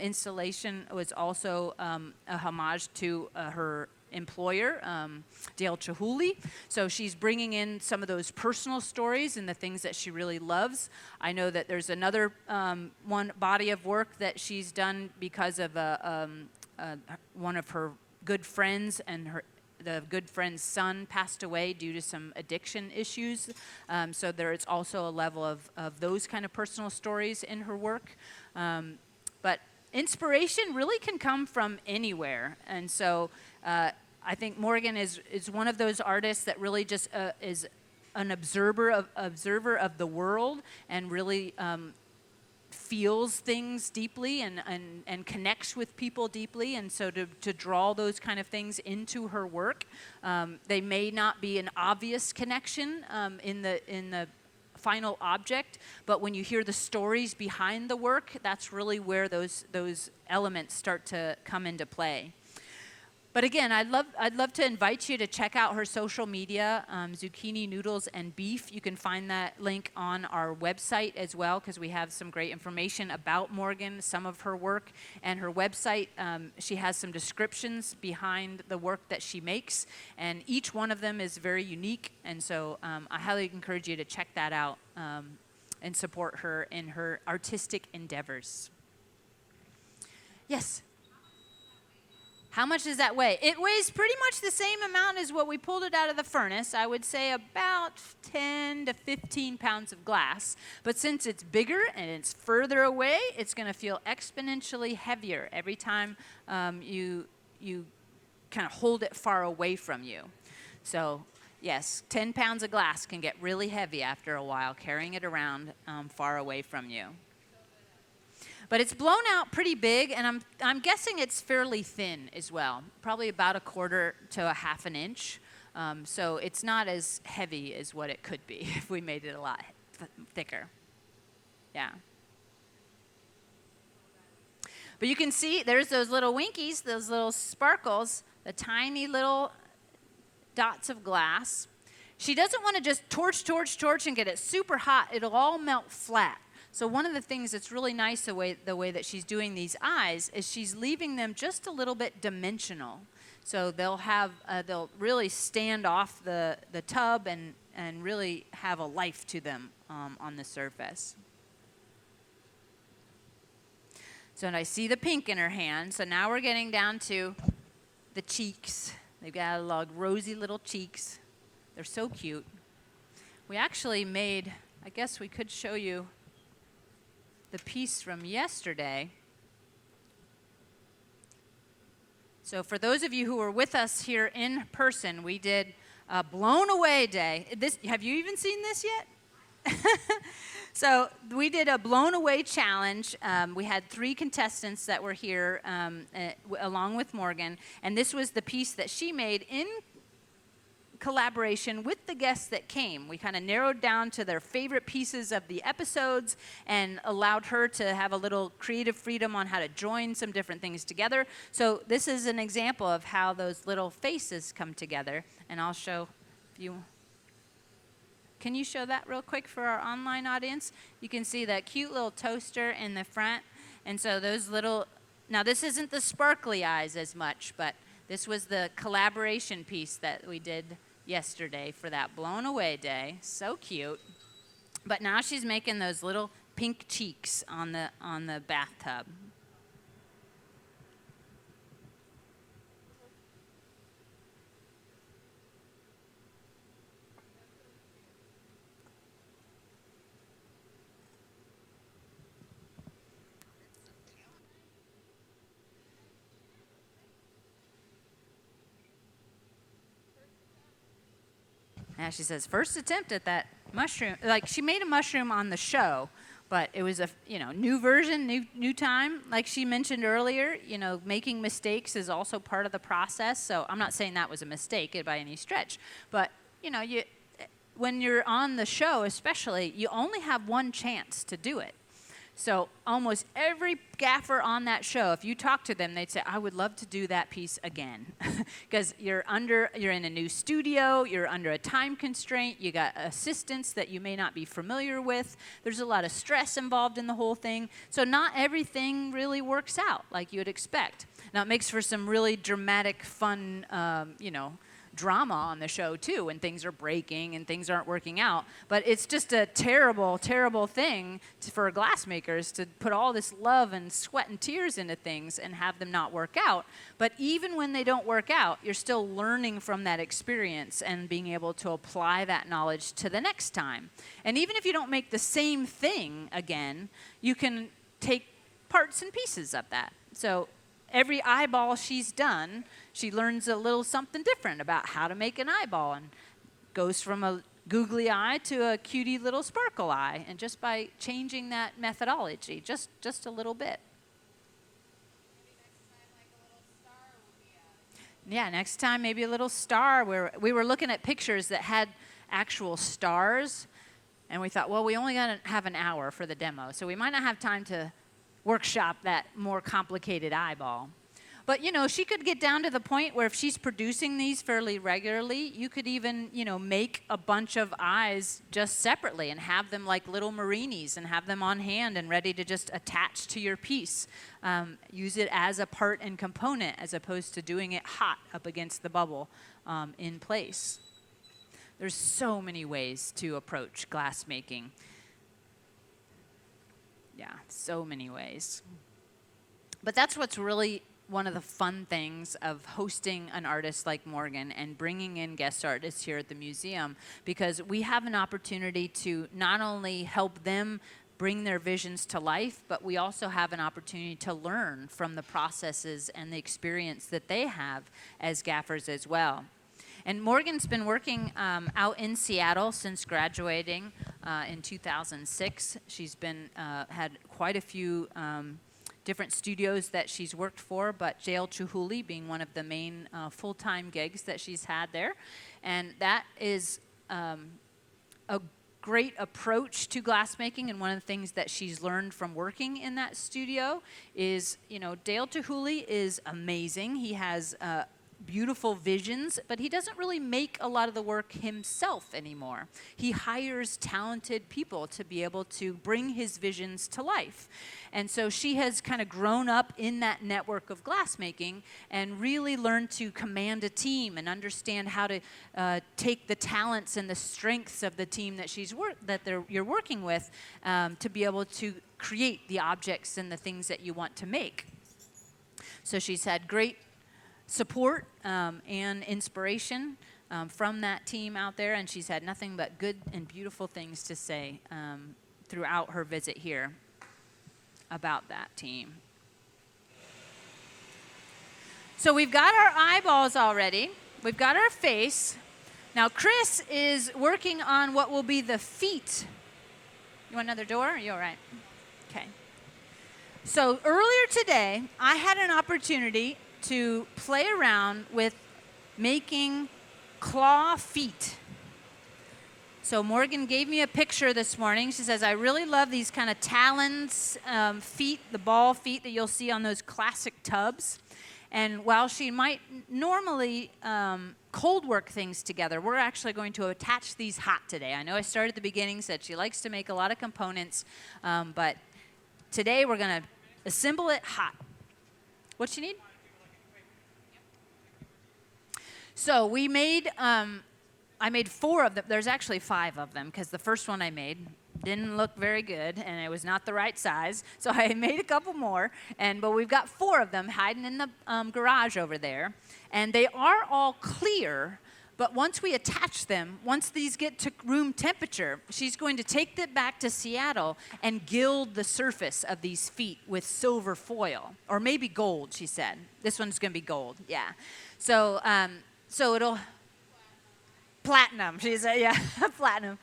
installation was also a homage to her employer, Dale Chihuly. So she's bringing in some of those personal stories and the things that she really loves. I know that there's another one body of work that she's done because of one of her good friends, and the good friend's son passed away due to some addiction issues. So there is also a level of those kind of personal stories in her work. But inspiration really can come from anywhere. And so I think Morgan is one of those artists that really just is an observer of the world, and really feels things deeply and connects with people deeply. And so to draw those kind of things into her work, they may not be an obvious connection in the final object, but when you hear the stories behind the work, that's really where those elements start to come into play. But again, I'd love to invite you to check out her social media, Zucchini Noodles and Beef. You can find that link on our website as well, because we have some great information about Morgan, some of her work, and her website. She has some descriptions behind the work that she makes, and each one of them is very unique. And so I highly encourage you to check that out and support her in her artistic endeavors. Yes? How much does that weigh? It weighs pretty much the same amount as what we pulled it out of the furnace. I would say about 10 to 15 pounds of glass. But since it's bigger and it's further away, it's going to feel exponentially heavier every time you kind of hold it far away from you. So yes, 10 pounds of glass can get really heavy after a while, carrying it around far away from you. But it's blown out pretty big, and I'm guessing it's fairly thin as well, probably about a quarter to a half an inch. So it's not as heavy as what it could be if we made it a lot thicker. Yeah. But you can see there's those little winkies, those little sparkles, the tiny little dots of glass. She doesn't want to just torch and get it super hot. It'll all melt flat. So one of the things that's really nice the way that she's doing these eyes is she's leaving them just a little bit dimensional. So they'll really stand off the tub and really have a life to them on the surface. So and I see the pink in her hand. So now we're getting down to the cheeks. They've got like rosy little cheeks. They're so cute. We actually made, I guess we could show you the piece from yesterday. So for those of you who were with us here in person, we did a Blown Away Day. Have you even seen this yet? So we did a Blown Away challenge. We had 3 contestants that were here along with Morgan, and this was the piece that she made in collaboration with the guests that came. We kind of narrowed down to their favorite pieces of the episodes and allowed her to have a little creative freedom on how to join some different things together. So this is an example of how those little faces come together, and I'll show you. Can you show that real quick for our online audience? You can see that cute little toaster in the front, and so those little, now this isn't the sparkly eyes as much, but this was the collaboration piece that we did yesterday for that Blown Away Day. So cute. But now she's making those little pink cheeks on the bathtub. Now she says, first attempt at that mushroom. Like, she made a mushroom on the show, but it was a new version, new time. Like she mentioned earlier, making mistakes is also part of the process. So I'm not saying that was a mistake by any stretch, but when you're on the show, especially, you only have one chance to do it. So almost every gaffer on that show, if you talk to them, they'd say, I would love to do that piece again. Because you're in a new studio, you're under a time constraint, you got assistants that you may not be familiar with. There's a lot of stress involved in the whole thing. So not everything really works out like you'd expect. Now it makes for some really dramatic, fun, drama on the show too, when things are breaking and things aren't working out. But it's just a terrible, terrible thing for glassmakers to put all this love and sweat and tears into things and have them not work out. But even when they don't work out, you're still learning from that experience and being able to apply that knowledge to the next time. And even if you don't make the same thing again, you can take parts and pieces of that. So every eyeball she's done, she learns a little something different about how to make an eyeball, and goes from a googly eye to a cutie little sparkle eye, and just by changing that methodology just a little bit. Yeah, next time maybe a little star. We were looking at pictures that had actual stars, and we thought, well, we only got to have an hour for the demo, so we might not have time to workshop that more complicated eyeball. But, she could get down to the point where if she's producing these fairly regularly, you could even, make a bunch of eyes just separately and have them like little marinis and have them on hand and ready to just attach to your piece. Use it as a part and component as opposed to doing it hot up against the bubble in place. There's so many ways to approach glass making. Yeah, so many ways. But that's what's really one of the fun things of hosting an artist like Morgan and bringing in guest artists here at the museum, because we have an opportunity to not only help them bring their visions to life, but we also have an opportunity to learn from the processes and the experience that they have as gaffers as well. And Morgan's been working out in Seattle since graduating in 2006. She's been had quite a few different studios that she's worked for, but Dale Chihuly being one of the main full-time gigs that she's had there. And that is a great approach to glassmaking, and one of the things that she's learned from working in that studio is, Dale Chihuly is amazing. He has beautiful visions, but he doesn't really make a lot of the work himself anymore. He hires talented people to be able to bring his visions to life. And so she has kind of grown up in that network of glassmaking and really learned to command a team and understand how to take the talents and the strengths of the team that you're working with to be able to create the objects and the things that you want to make. So she's had great support and inspiration from that team out there, and she's had nothing but good and beautiful things to say throughout her visit here about that team. So we've got our eyeballs already. We've got our face. Now Chris is working on what will be the feet. You want another door? Are you all right? Okay. So earlier today, I had an opportunity to play around with making claw feet. So Morgan gave me a picture this morning. She says, I really love these kind of talons feet, the ball feet that you'll see on those classic tubs. And while she might normally cold work things together, we're actually going to attach these hot today. I know I started at the beginning, said she likes to make a lot of components, but today we're going to assemble it hot. What you need? So we made, I made 4 of them. There's actually 5 of them because the first one I made didn't look very good and it was not the right size. So I made a couple more, but we've got 4 of them hiding in the garage over there. And they are all clear, but once we attach them, once these get to room temperature, she's going to take them back to Seattle and gild the surface of these feet with silver foil, or maybe gold, she said. This one's going to be gold, yeah. So it'll, platinum, she said, yeah, platinum.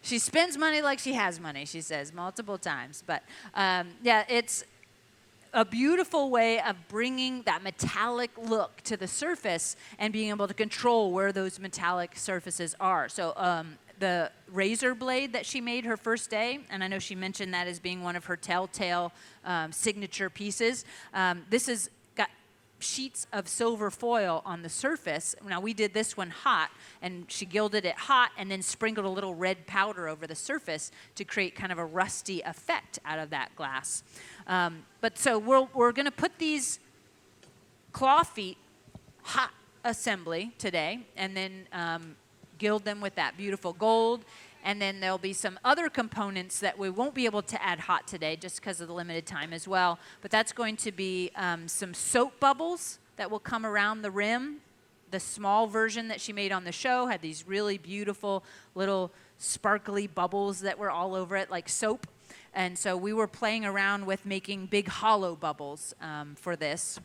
She spends money like she has money, she says, multiple times. But yeah, it's a beautiful way of bringing that metallic look to the surface and being able to control where those metallic surfaces are. So the razor blade that she made her first day, and I know she mentioned that as being one of her telltale signature pieces, this is sheets of silver foil on the surface. Now we did this one hot, and she gilded it hot and then sprinkled a little red powder over the surface to create kind of a rusty effect out of that glass. But so we're going to put these claw feet hot assembly today, and then gild them with that beautiful gold. And then there'll be some other components that we won't be able to add hot today just because of the limited time as well. But that's going to be some soap bubbles that will come around the rim. The small version that she made on the show had these really beautiful little sparkly bubbles that were all over it like soap. And so we were playing around with making big hollow bubbles for this.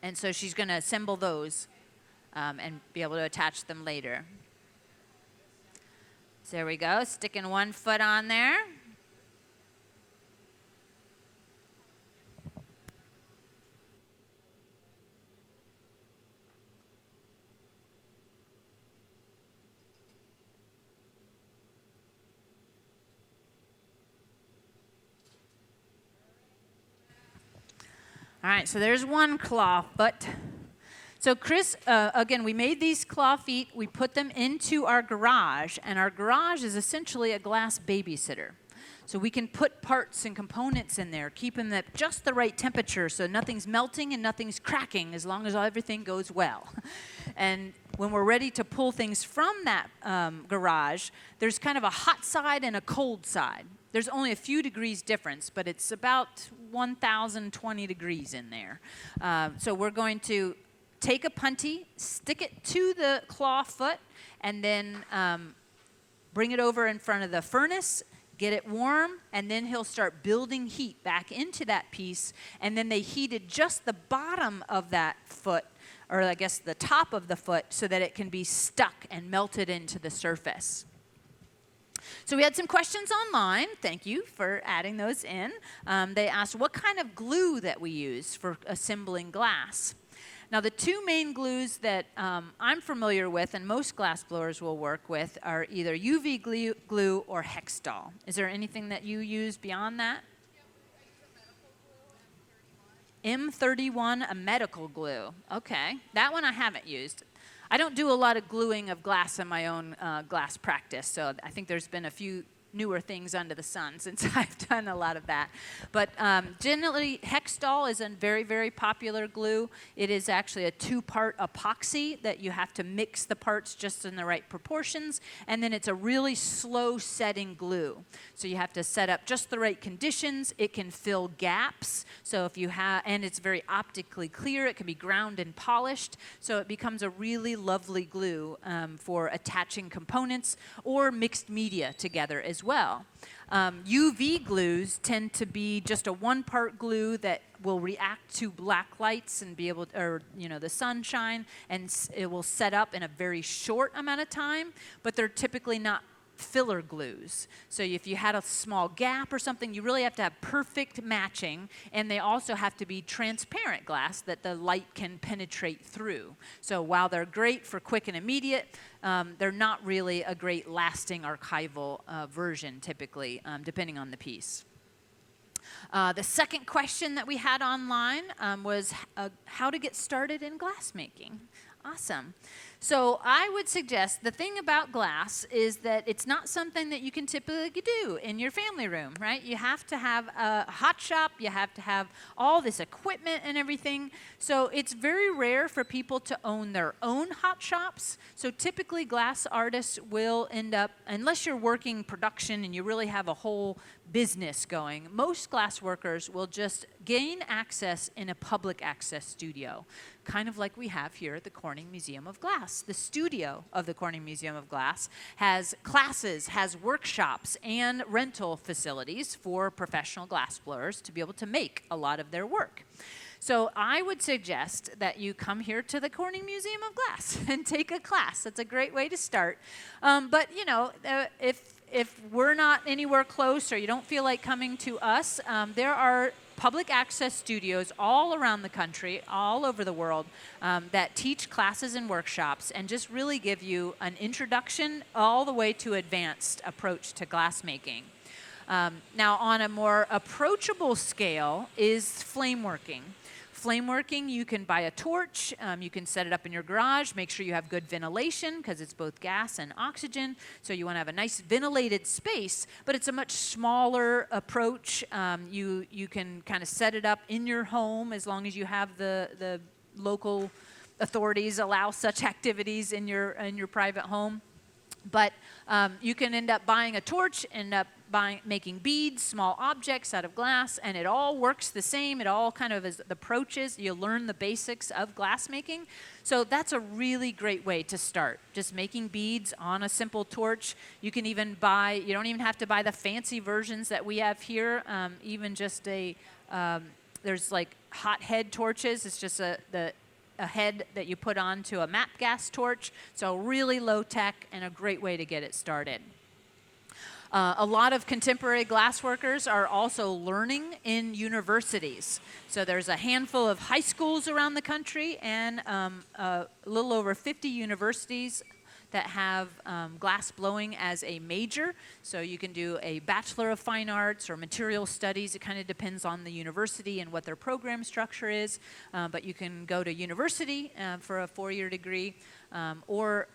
And so she's going to assemble those and be able to attach them later. So there we go, sticking one foot on there. All right, so there's one claw foot. So Chris, again, we made these claw feet. We put them into our garage, and our garage is essentially a glass babysitter. So we can put parts and components in there, keep them at just the right temperature so nothing's melting and nothing's cracking as long as everything goes well. And when we're ready to pull things from that garage, there's kind of a hot side and a cold side. There's only a few degrees difference, but it's about 1,020 degrees in there. So we're going to take a punty, stick it to the claw foot, and then bring it over in front of the furnace, get it warm, and then he'll start building heat back into that piece. And then they heated just the bottom of that foot or I guess the top of the foot, so that it can be stuck and melted into the surface. So we had some questions online. Thank you for adding those in. They asked what kind of glue that we use for assembling glass. Now, the two main glues that I'm familiar with and most glass blowers will work with are either UV glue or Hextol. Is there anything that you use beyond that? M31, a medical glue. Okay, that one I haven't used. I don't do a lot of gluing of glass in my own glass practice, so I think there's been a few newer things under the sun since I've done a lot of that. But generally, Hextol is a very, very popular glue. It is actually a two-part epoxy that you have to mix the parts just in the right proportions, and then it's a really slow-setting glue. So you have to set up just the right conditions. It can fill gaps, so if you have, and it's very optically clear. It can be ground and polished, so it becomes a really lovely glue for attaching components or mixed media together as well. UV glues tend to be just a one-part glue that will react to black lights and be able to, or the sunshine, and it will set up in a very short amount of time, but they're typically not filler glues. So if you had a small gap or something, you really have to have perfect matching, and they also have to be transparent glass that the light can penetrate through. So while they're great for quick and immediate, they're not really a great lasting archival version typically, depending on the piece. The second question that we had online was how to get started in glassmaking. Awesome. So I would suggest the thing about glass is that it's not something that you can typically do in your family room, right? You have to have a hot shop, you have to have all this equipment and everything. So it's very rare for people to own their own hot shops. So typically glass artists will end up, unless you're working production and you really have a whole business going, most glass workers will just gain access in a public access studio, kind of like we have here at the Corning Museum of Glass. The studio of the Corning Museum of Glass has classes, has workshops, and rental facilities for professional glass blowers to be able to make a lot of their work. So I would suggest that you come here to the Corning Museum of Glass and take a class. That's a great way to start. But if we're not anywhere close or you don't feel like coming to us, there are public access studios all around the country, all over the world, that teach classes and workshops and just really give you an introduction all the way to advanced approach to glassmaking. Now, on a more approachable scale is flame working. Flame working, you can buy a torch, you can set it up in your garage, make sure you have good ventilation because it's both gas and oxygen, so you want to have a nice ventilated space, but it's a much smaller approach. You can kind of set it up in your home as long as you have the local authorities allow such activities in your private home. But you can end up buying a torch, end up making beads, small objects out of glass, and it all works the same. It all kind of is the approaches. You learn the basics of glass making. So that's a really great way to start, just making beads on a simple torch. You can even buy, you don't even have to buy the fancy versions that we have here, even just there's like hot head torches. It's just a head that you put onto a MAP gas torch. So really low tech and a great way to get it started. A lot of contemporary glassworkers are also learning in universities. So there's a handful of high schools around the country and a little over 50 universities that have glass blowing as a major. So you can do a Bachelor of Fine Arts or Material Studies. It kind of depends on the university and what their program structure is. But you can go to university for a 4-year degree or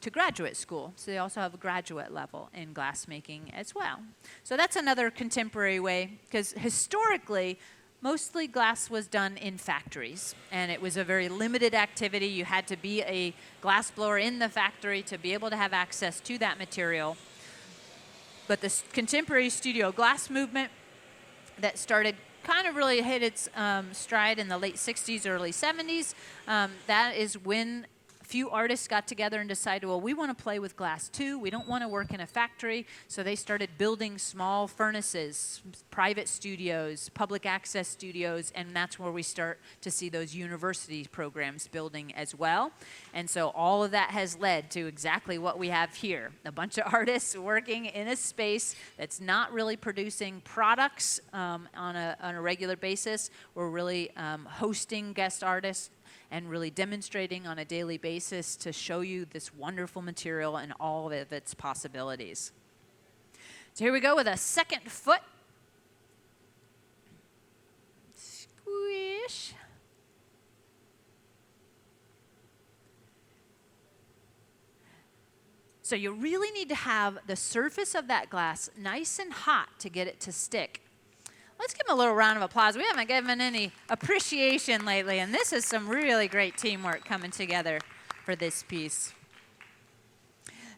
to graduate school. So they also have a graduate level in glassmaking as well. So that's another contemporary way, because historically, mostly glass was done in factories, and it was a very limited activity. You had to be a glass blower in the factory to be able to have access to that material. But the contemporary studio glass movement that started kind of really hit its stride in the late 60s, early 70s, that is when few artists got together and decided, well, we want to play with glass too. We don't want to work in a factory. So they started building small furnaces, private studios, public access studios, and that's where we start to see those university programs building as well. And so all of that has led to exactly what we have here. A bunch of artists working in a space that's not really producing products on a regular basis. We're really hosting guest artists and really demonstrating on a daily basis to show you this wonderful material and all of its possibilities. So here we go with a second foot. Squish. So you really need to have the surface of that glass nice and hot to get it to stick. Let's give him a little round of applause. We haven't given any appreciation lately, and this is some really great teamwork coming together for this piece.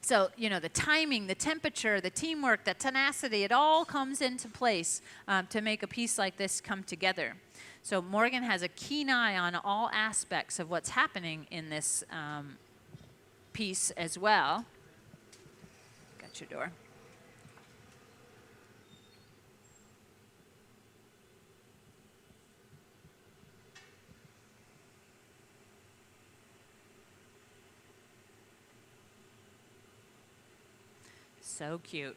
So, you know, the timing, the temperature, the teamwork, the tenacity, it all comes into place to make a piece like this come together. So Morgan has a keen eye on all aspects of what's happening in this piece as well. Got your door. So cute.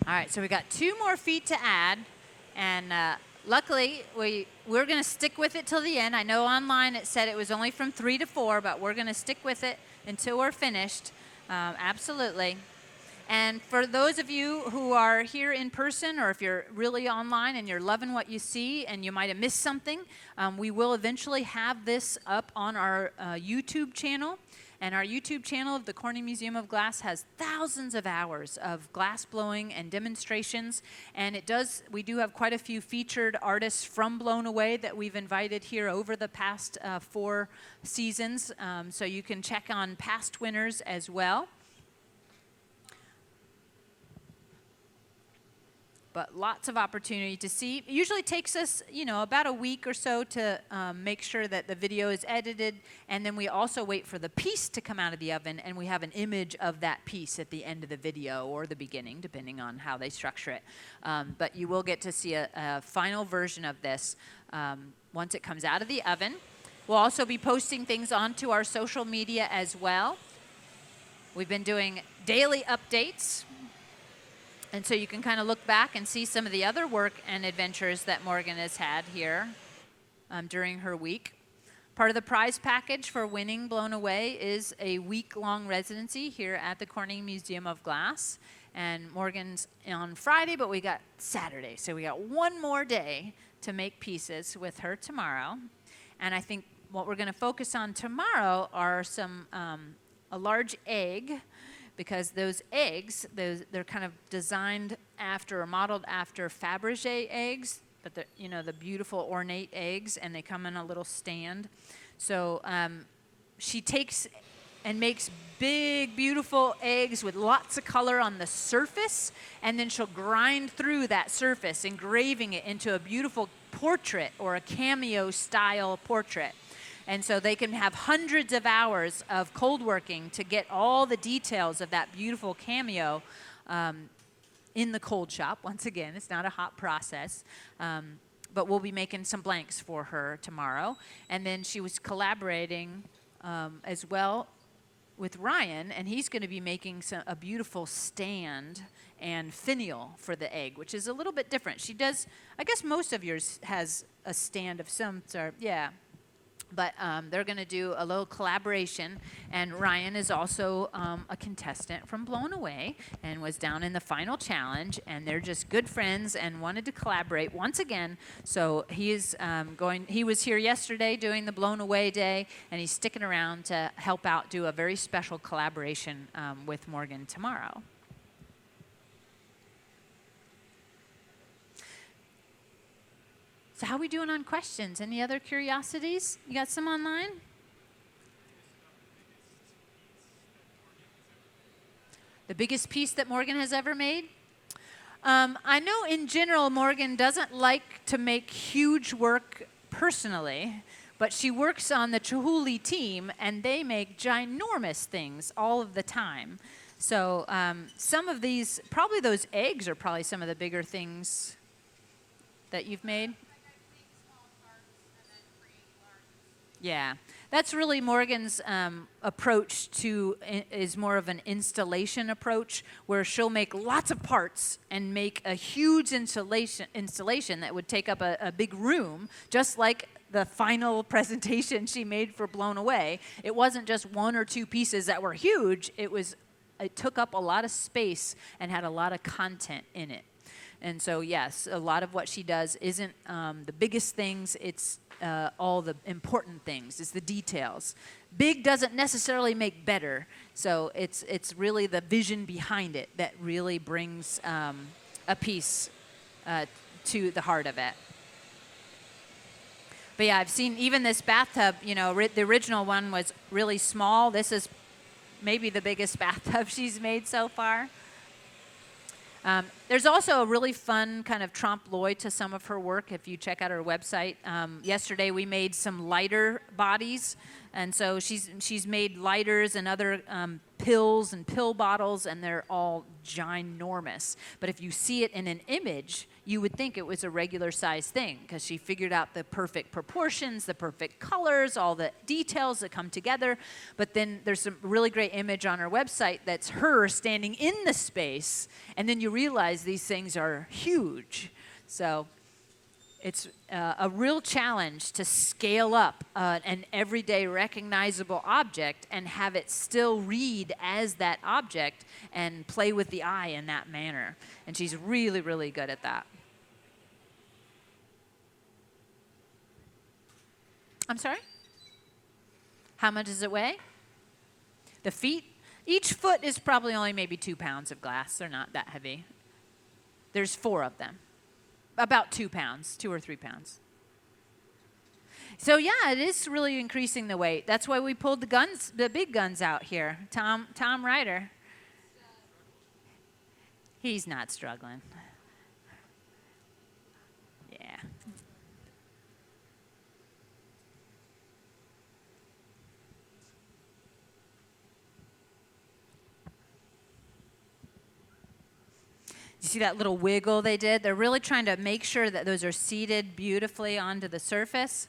All right, so we got 2 more feet to add. And luckily, we're going to stick with it till the end. I know online it said it was only from 3 to 4, but we're going to stick with it until we're finished. Absolutely. And for those of you who are here in person, or if you're really online and you're loving what you see and you might have missed something, we will eventually have this up on our YouTube channel. And our YouTube channel of the Corning Museum of Glass has thousands of hours of glass blowing and demonstrations. And we do have quite a few featured artists from Blown Away that we've invited here over the past 4 seasons. So you can check on past winners as well. But lots of opportunity to see. It usually takes us, you know, about a week or so to make sure that the video is edited, and then we also wait for the piece to come out of the oven, and we have an image of that piece at the end of the video or the beginning, depending on how they structure it. But you will get to see a final version of this once it comes out of the oven. We'll also be posting things onto our social media as well. We've been doing daily updates. And so you can kind of look back and see some of the other work and adventures that Morgan has had here during her week. Part of the prize package for winning Blown Away is a week-long residency here at the Corning Museum of Glass. And Morgan's on Friday, but we got Saturday. So we got 1 more day to make pieces with her tomorrow. And I think what we're going to focus on tomorrow are a large egg, because those eggs, they're kind of designed after or modeled after Fabergé eggs, but the beautiful ornate eggs, and they come in a little stand. So she takes and makes big, beautiful eggs with lots of color on the surface, and then she'll grind through that surface, engraving it into a beautiful portrait or a cameo-style portrait. And so they can have hundreds of hours of cold working to get all the details of that beautiful cameo in the cold shop. Once again, it's not a hot process. But we'll be making some blanks for her tomorrow. And then she was collaborating as well with Ryan, and he's going to be making a beautiful stand and finial for the egg, which is a little bit different. She does, I guess most of yours has a stand of some sort, yeah. But they're going to do a little collaboration, and Ryan is also a contestant from Blown Away and was down in the final challenge, and they're just good friends and wanted to collaborate once again. So he was here yesterday doing the Blown Away Day, and he's sticking around to help out do a very special collaboration with Morgan tomorrow. So how are we doing on questions? Any other curiosities? You got some online? The biggest piece that Morgan has ever made? I know in general Morgan doesn't like to make huge work personally, but she works on the Chihuly team, and they make ginormous things all of the time. So some of these, probably those eggs are probably some of the bigger things that you've made. Yeah, that's really Morgan's approach to, is more of an installation approach, where she'll make lots of parts and make a huge installation that would take up a big room, just like the final presentation she made for Blown Away. It wasn't just one or two pieces that were huge, it took up a lot of space and had a lot of content in it. And so, yes, a lot of what she does isn't the biggest things, it's all the important things, it's the details. Big doesn't necessarily make better, so it's really the vision behind it that really brings a piece to the heart of it. But yeah, I've seen even this bathtub, you know, the original one was really small. This is maybe the biggest bathtub she's made so far. There's also a really fun kind of trompe-l'oeil to some of her work if you check out her website. Yesterday we made some lighter bodies, and so she's made lighters and other pills and pill bottles, and they're all ginormous. But if you see it in an image, you would think it was a regular size thing, because she figured out the perfect proportions, the perfect colors, all the details that come together. But then there's some really great image on her website that's her standing in the space, and then you realize these things are huge. So it's a real challenge to scale up an everyday recognizable object and have it still read as that object and play with the eye in that manner. And she's really, really good at that. I'm sorry? How much does it weigh? The feet? Each foot is probably only maybe 2 pounds of glass. They're not that heavy. There's 4 of them. About 2 pounds, 2 or 3 pounds. So yeah, it is really increasing the weight. That's why we pulled the big guns out here. Tom Ryder. He's not struggling. Yeah. You see that little wiggle they did? They're really trying to make sure that those are seated beautifully onto the surface.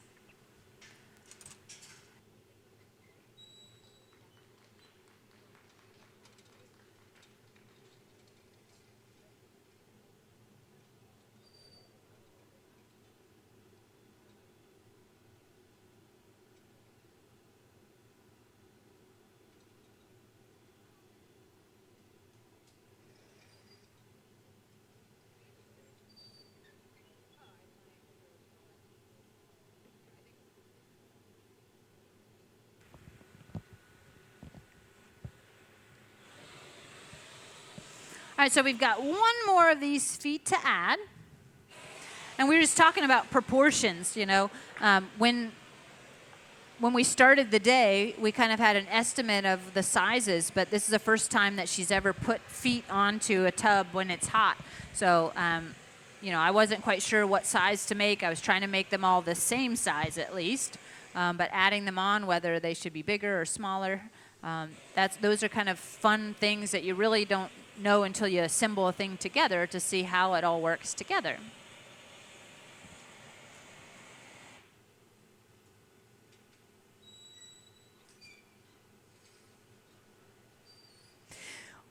All right, so we've got one more of these feet to add. And we were just talking about proportions, you know. When we started the day, we kind of had an estimate of the sizes, but this is the first time that she's ever put feet onto a tub when it's hot. So, you know, I wasn't quite sure what size to make. I was trying to make them all the same size at least, but adding them on, whether they should be bigger or smaller, those are kind of fun things that you really don't know until you assemble a thing together to see how it all works together.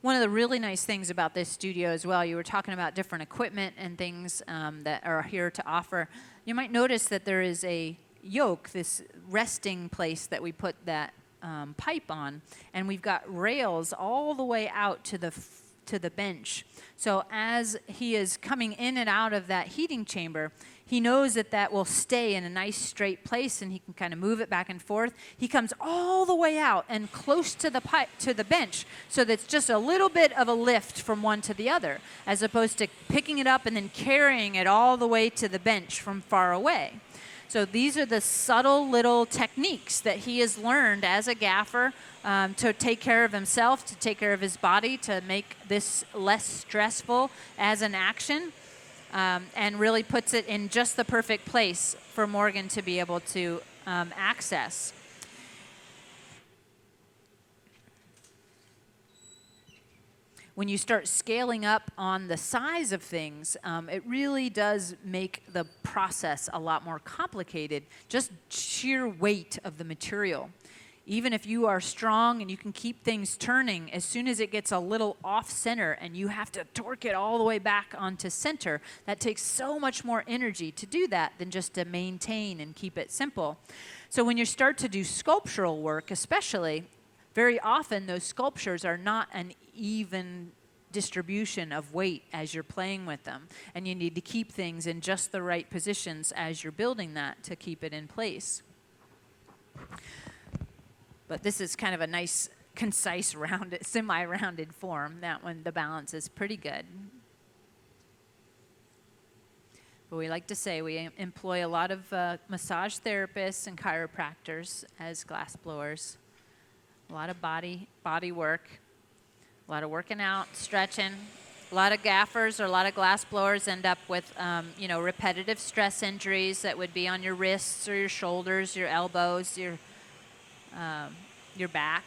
One of the really nice things about this studio as well, you were talking about different equipment and things that are here to offer. You might notice that there is a yoke, this resting place that we put that pipe on, and we've got rails all the way out to the to the bench. So as he is coming in and out of that heating chamber, he knows that that will stay in a nice straight place, and he can kind of move it back and forth. He comes all the way out and close to the bench, so that's just a little bit of a lift from one to the other, as opposed to picking it up and then carrying it all the way to the bench from far away. So these are the subtle little techniques that he has learned as a gaffer to take care of himself, to take care of his body, to make this less stressful as an action, and really puts it in just the perfect place for Morgan to be able to access. When you start scaling up on the size of things, it really does make the process a lot more complicated, just sheer weight of the material. Even if you are strong and you can keep things turning, as soon as it gets a little off center and you have to torque it all the way back onto center, that takes so much more energy to do that than just to maintain and keep it simple. So when you start to do sculptural work especially, very often those sculptures are not an even distribution of weight as you're playing with them, and you need to keep things in just the right positions as you're building that to keep it in place. But this is kind of a nice, concise, rounded, semi-rounded form. That one, the balance is pretty good. But we like to say we employ a lot of massage therapists and chiropractors as glass blowers. A lot of body work, a lot of working out, stretching. A lot of gaffers or a lot of glass blowers end up with, repetitive stress injuries that would be on your wrists or your shoulders, your elbows, your back.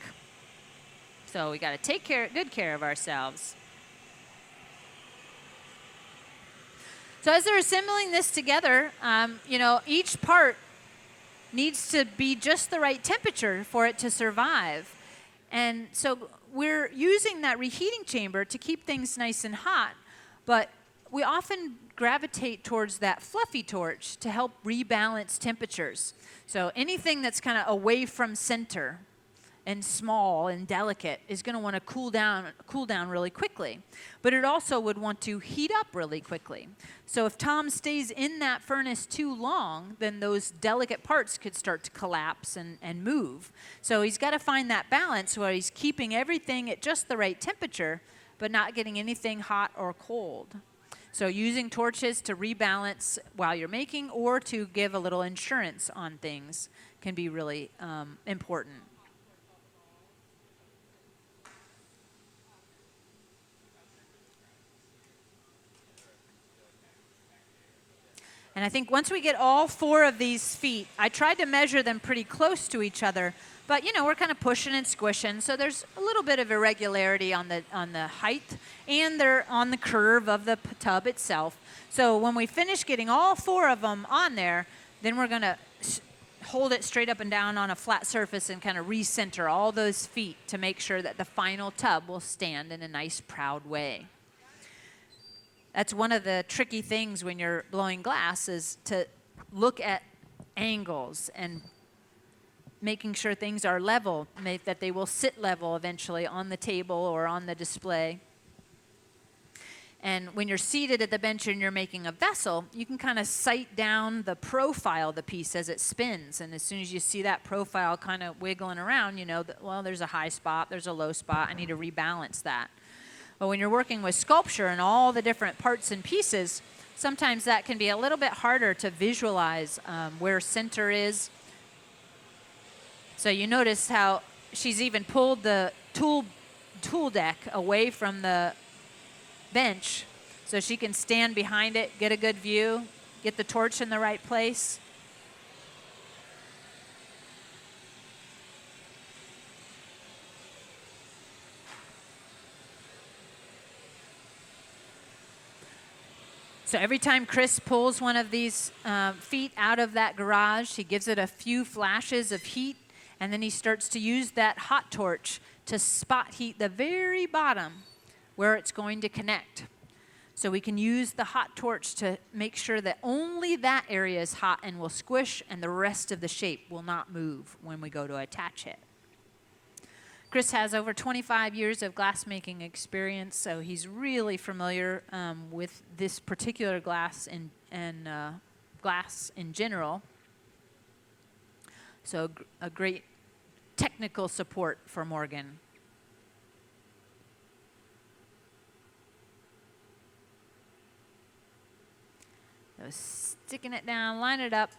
So we got to take good care of ourselves. So as they're assembling this together, each part needs to be just the right temperature for it to survive. And so we're using that reheating chamber to keep things nice and hot, but we often gravitate towards that fluffy torch to help rebalance temperatures. So anything that's kind of away from center and small and delicate is going to want to cool down really quickly. But it also would want to heat up really quickly. So if Tom stays in that furnace too long, then those delicate parts could start to collapse and move. So he's got to find that balance where he's keeping everything at just the right temperature, but not getting anything hot or cold. So using torches to rebalance while you're making or to give a little insurance on things can be really important. And I think once we get all 4 of these feet, I tried to measure them pretty close to each other, but we're kind of pushing and squishing, so there's a little bit of irregularity on the height, and they're on the curve of the tub itself. So when we finish getting all 4 of them on there, then we're going to hold it straight up and down on a flat surface and kind of recenter all those feet to make sure that the final tub will stand in a nice, proud way. That's one of the tricky things when you're blowing glass, is to look at angles and making sure things are level, that they will sit level eventually on the table or on the display. And when you're seated at the bench and you're making a vessel, you can kind of sight down the profile of the piece as it spins. And as soon as you see that profile kind of wiggling around, you know that, well, there's a high spot, there's a low spot, I need to rebalance that. But when you're working with sculpture and all the different parts and pieces, sometimes that can be a little bit harder to visualize where center is. So you notice how she's even pulled the tool deck away from the bench so she can stand behind it, get a good view, get the torch in the right place. So every time Chris pulls one of these feet out of that garage, he gives it a few flashes of heat, and then he starts to use that hot torch to spot heat the very bottom where it's going to connect. So we can use the hot torch to make sure that only that area is hot and will squish, and the rest of the shape will not move when we go to attach it. Chris has over 25 years of glassmaking experience, so he's really familiar with this particular glass and glass in general. So a great technical support for Morgan. So sticking it down, line it up.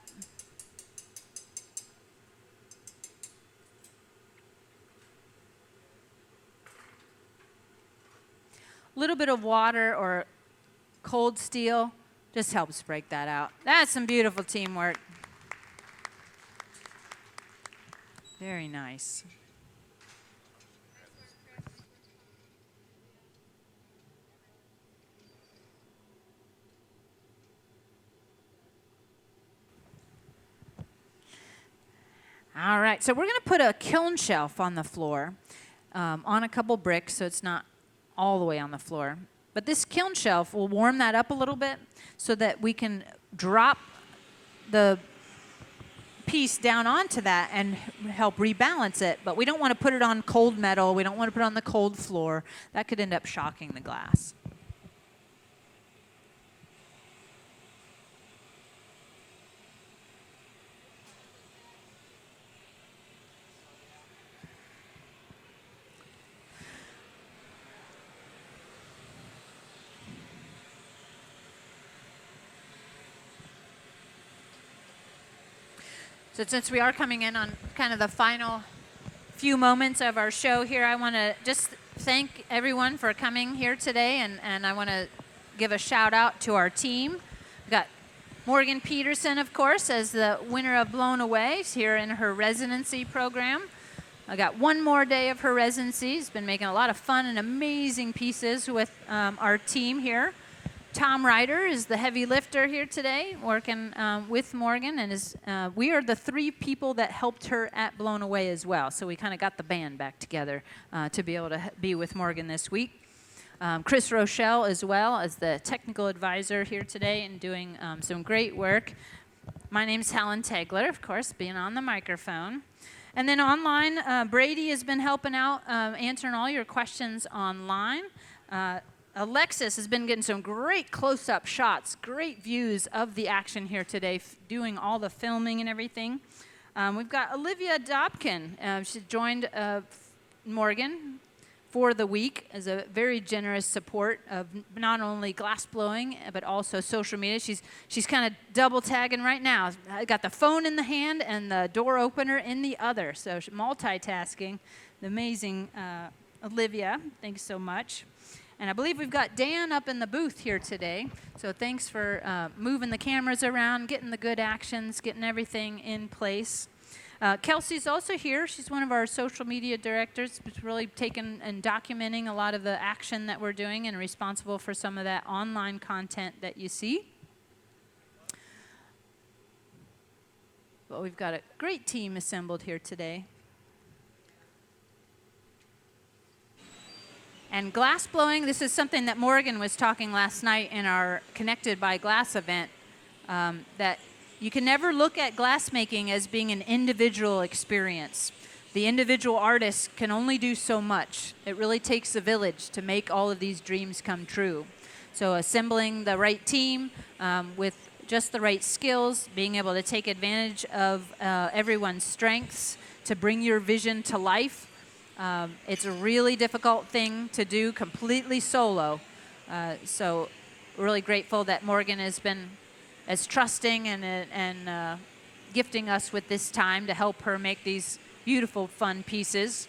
A little bit of water or cold steel just helps break that out. That's some beautiful teamwork. Very nice. All right, so we're going to put a kiln shelf on the floor on a couple bricks so it's not all the way on the floor. But this kiln shelf will warm that up a little bit so that we can drop the piece down onto that and help rebalance it. But we don't want to put it on cold metal. We don't want to put it on the cold floor. That could end up shocking the glass. So since we are coming in on kind of the final few moments of our show here, I want to just thank everyone for coming here today, and I want to give a shout out to our team. We've got Morgan Peterson, of course, as the winner of Blown Away. She's here in her residency program. I got one more day of her residency. She's been making a lot of fun and amazing pieces with our team here. Tom Ryder is the heavy lifter here today, working with Morgan, and we are the three people that helped her at Blown Away as well. So we kind of got the band back together to be able to be with Morgan this week. Chris Rochelle as well as the technical advisor here today and doing some great work. My name's Helen Tegler, of course, being on the microphone. And then online, Brady has been helping out, answering all your questions online. Alexis has been getting some great close-up shots, great views of the action here today, doing all the filming and everything. We've got Olivia Dobkin. She joined Morgan for the week as a very generous support of not only glass blowing but also social media. She's kind of double tagging right now. I got the phone in the hand and the door opener in the other, so multitasking. The amazing Olivia, thanks so much. And I believe we've got Dan up in the booth here today. So thanks for moving the cameras around, getting the good actions, getting everything in place. Kelsey's also here. She's one of our social media directors. She's really taking and documenting a lot of the action that we're doing and responsible for some of that online content that you see. But we've got a great team assembled here today. And glass blowing, this is something that Morgan was talking last night in our Connected by Glass event, that you can never look at glassmaking as being an individual experience. The individual artist can only do so much. It really takes a village to make all of these dreams come true. So assembling the right team with just the right skills, being able to take advantage of everyone's strengths to bring your vision to life. It's a really difficult thing to do completely solo. So really grateful that Morgan has been as trusting and gifting us with this time to help her make these beautiful, fun pieces.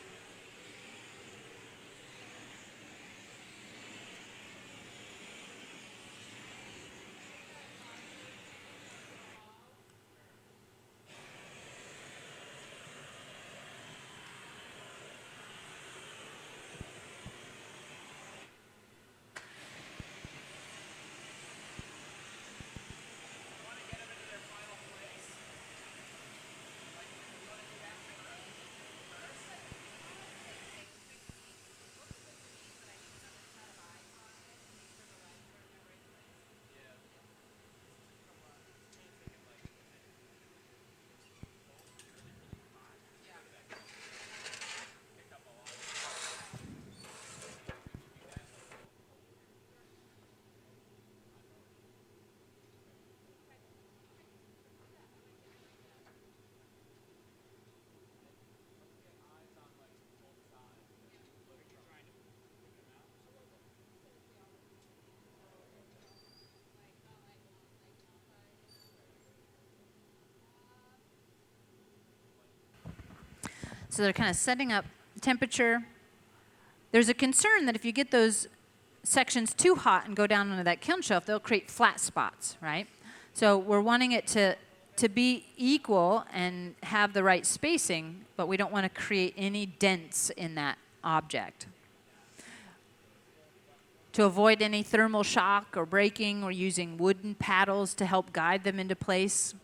So they're kind of setting up temperature. There's a concern that if you get those sections too hot and go down into that kiln shelf, they'll create flat spots, right? So we're wanting it to be equal and have the right spacing, but we don't want to create any dents in that object. To avoid any thermal shock or breaking, we're using wooden paddles to help guide them into place.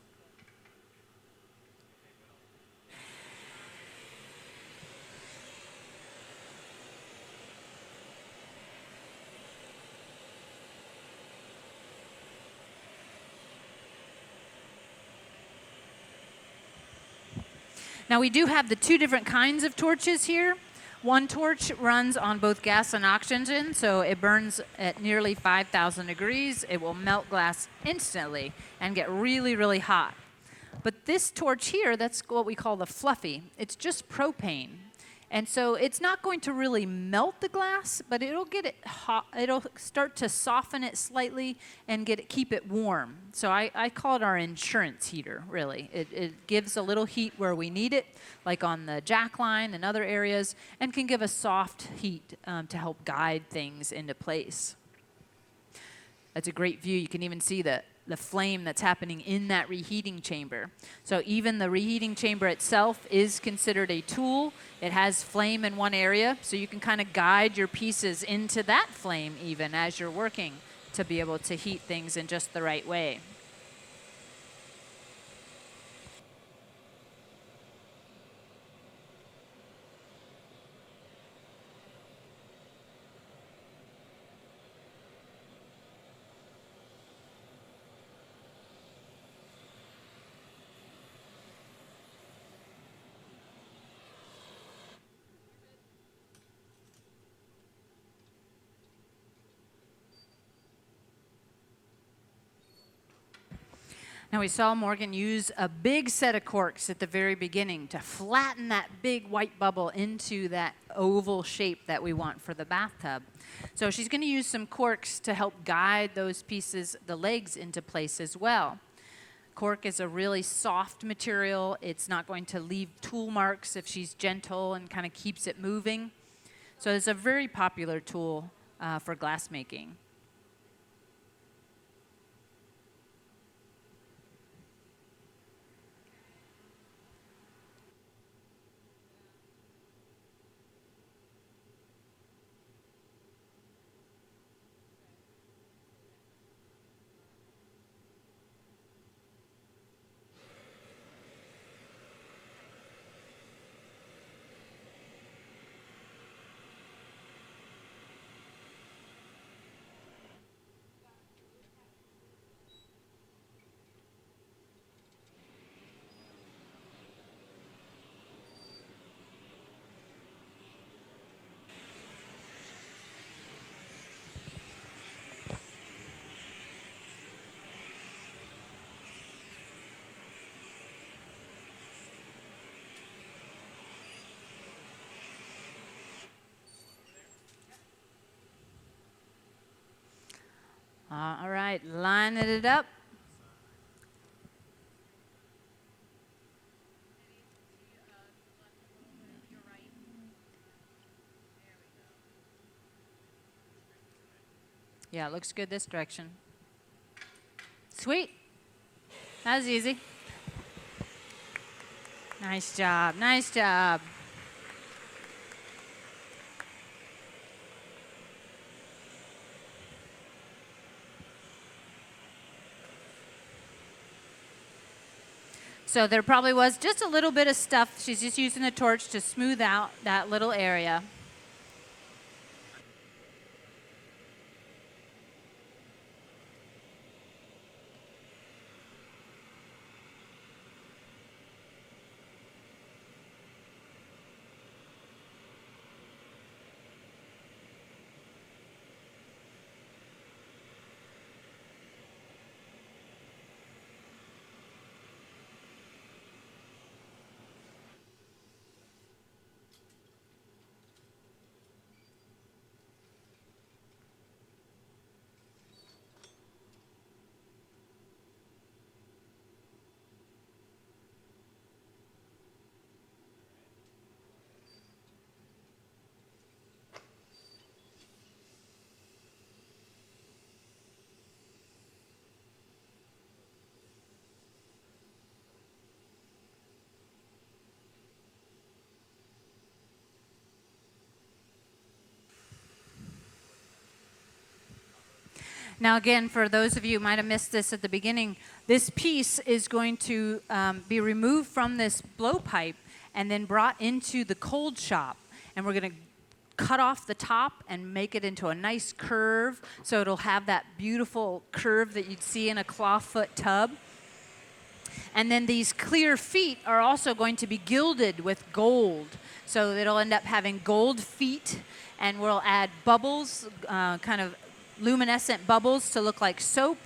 Now we do have the two different kinds of torches here. One torch runs on both gas and oxygen, so it burns at nearly 5,000 degrees. It will melt glass instantly and get really, really hot. But this torch here, that's what we call the fluffy. It's just propane. And so it's not going to really melt the glass, but it'll get it hot. It'll start to soften it slightly and keep it warm. So I call it our insurance heater, really. It gives a little heat where we need it, like on the jack line and other areas, and can give a soft heat to help guide things into place. That's a great view. You can even see the flame that's happening in that reheating chamber. So even the reheating chamber itself is considered a tool. It has flame in one area, so you can kind of guide your pieces into that flame even as you're working to be able to heat things in just the right way. Now we saw Morgan use a big set of corks at the very beginning to flatten that big white bubble into that oval shape that we want for the bathtub. So she's going to use some corks to help guide those pieces, the legs, into place as well. Cork is a really soft material. It's not going to leave tool marks if she's gentle and kind of keeps it moving. So it's a very popular tool for glass making. All right, lining it up. Yeah, it looks good this direction. Sweet. That was easy. Nice job, nice job. So there probably was just a little bit of stuff. She's just using the torch to smooth out that little area. Now, again, for those of you who might have missed this at the beginning, this piece is going to be removed from this blowpipe and then brought into the cold shop. And we're going to cut off the top and make it into a nice curve, so it'll have that beautiful curve that you'd see in a clawfoot tub. And then these clear feet are also going to be gilded with gold. So it'll end up having gold feet, and we'll add bubbles, kind of luminescent bubbles to look like soap.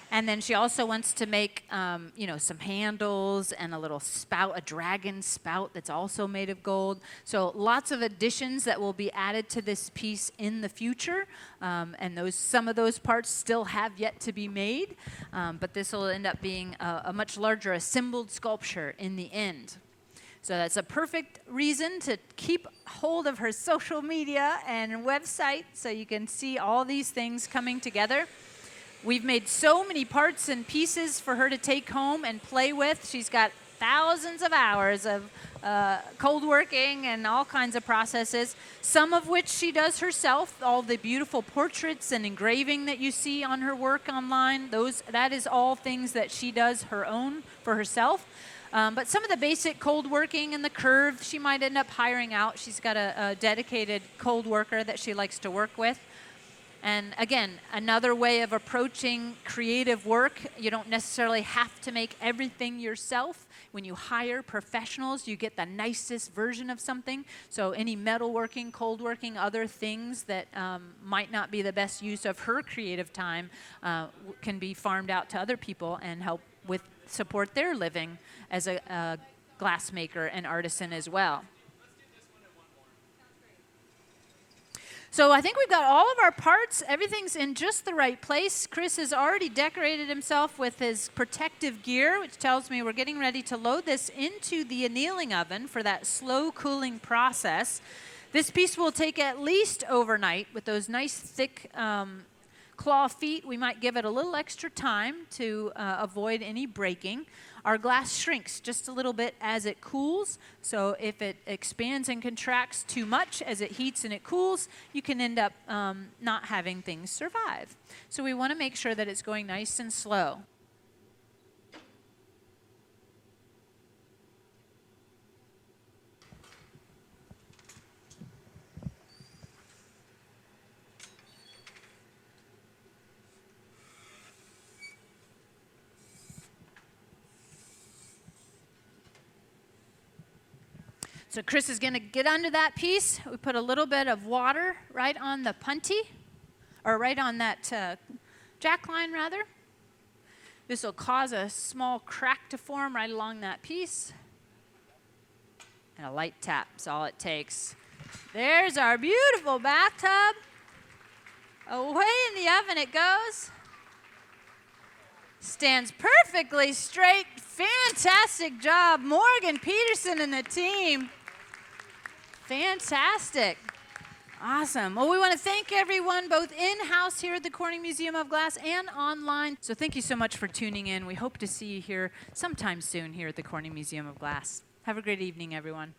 And then she also wants to make, some handles and a little spout, a dragon spout that's also made of gold. So lots of additions that will be added to this piece in the future. And some of those parts still have yet to be made. But this will end up being a much larger assembled sculpture in the end. So that's a perfect reason to keep hold of her social media and website so you can see all these things coming together. We've made so many parts and pieces for her to take home and play with. She's got thousands of hours of cold working and all kinds of processes, some of which she does herself. All the beautiful portraits and engraving that you see on her work online, that is all things that she does her own for herself. But some of the basic cold working and the curve, she might end up hiring out. She's got a dedicated cold worker that she likes to work with. And again, another way of approaching creative work, you don't necessarily have to make everything yourself. When you hire professionals, you get the nicest version of something. So any metalworking, cold working, other things that might not be the best use of her creative time can be farmed out to other people and help support their living as a glassmaker and artisan as well. So I think we've got all of our parts. Everything's in just the right place. Chris has already decorated himself with his protective gear, which tells me we're getting ready to load this into the annealing oven for that slow cooling process. This piece will take at least overnight with those nice thick claw feet. We might give it a little extra time to avoid any breaking. Our glass shrinks just a little bit as it cools, so if it expands and contracts too much as it heats and it cools, you can end up not having things survive. So we want to make sure that it's going nice and slow. So Chris is going to get under that piece. We put a little bit of water right on the punty, or right on that jack line, rather. This will cause a small crack to form right along that piece. And a light tap is all it takes. There's our beautiful bathtub. Away in the oven it goes. Stands perfectly straight. Fantastic job, Morgan Peterson and the team. Fantastic. Awesome. Well, we want to thank everyone both in-house here at the Corning Museum of Glass and online. So thank you so much for tuning in. We hope to see you here sometime soon here at the Corning Museum of Glass. Have a great evening, everyone.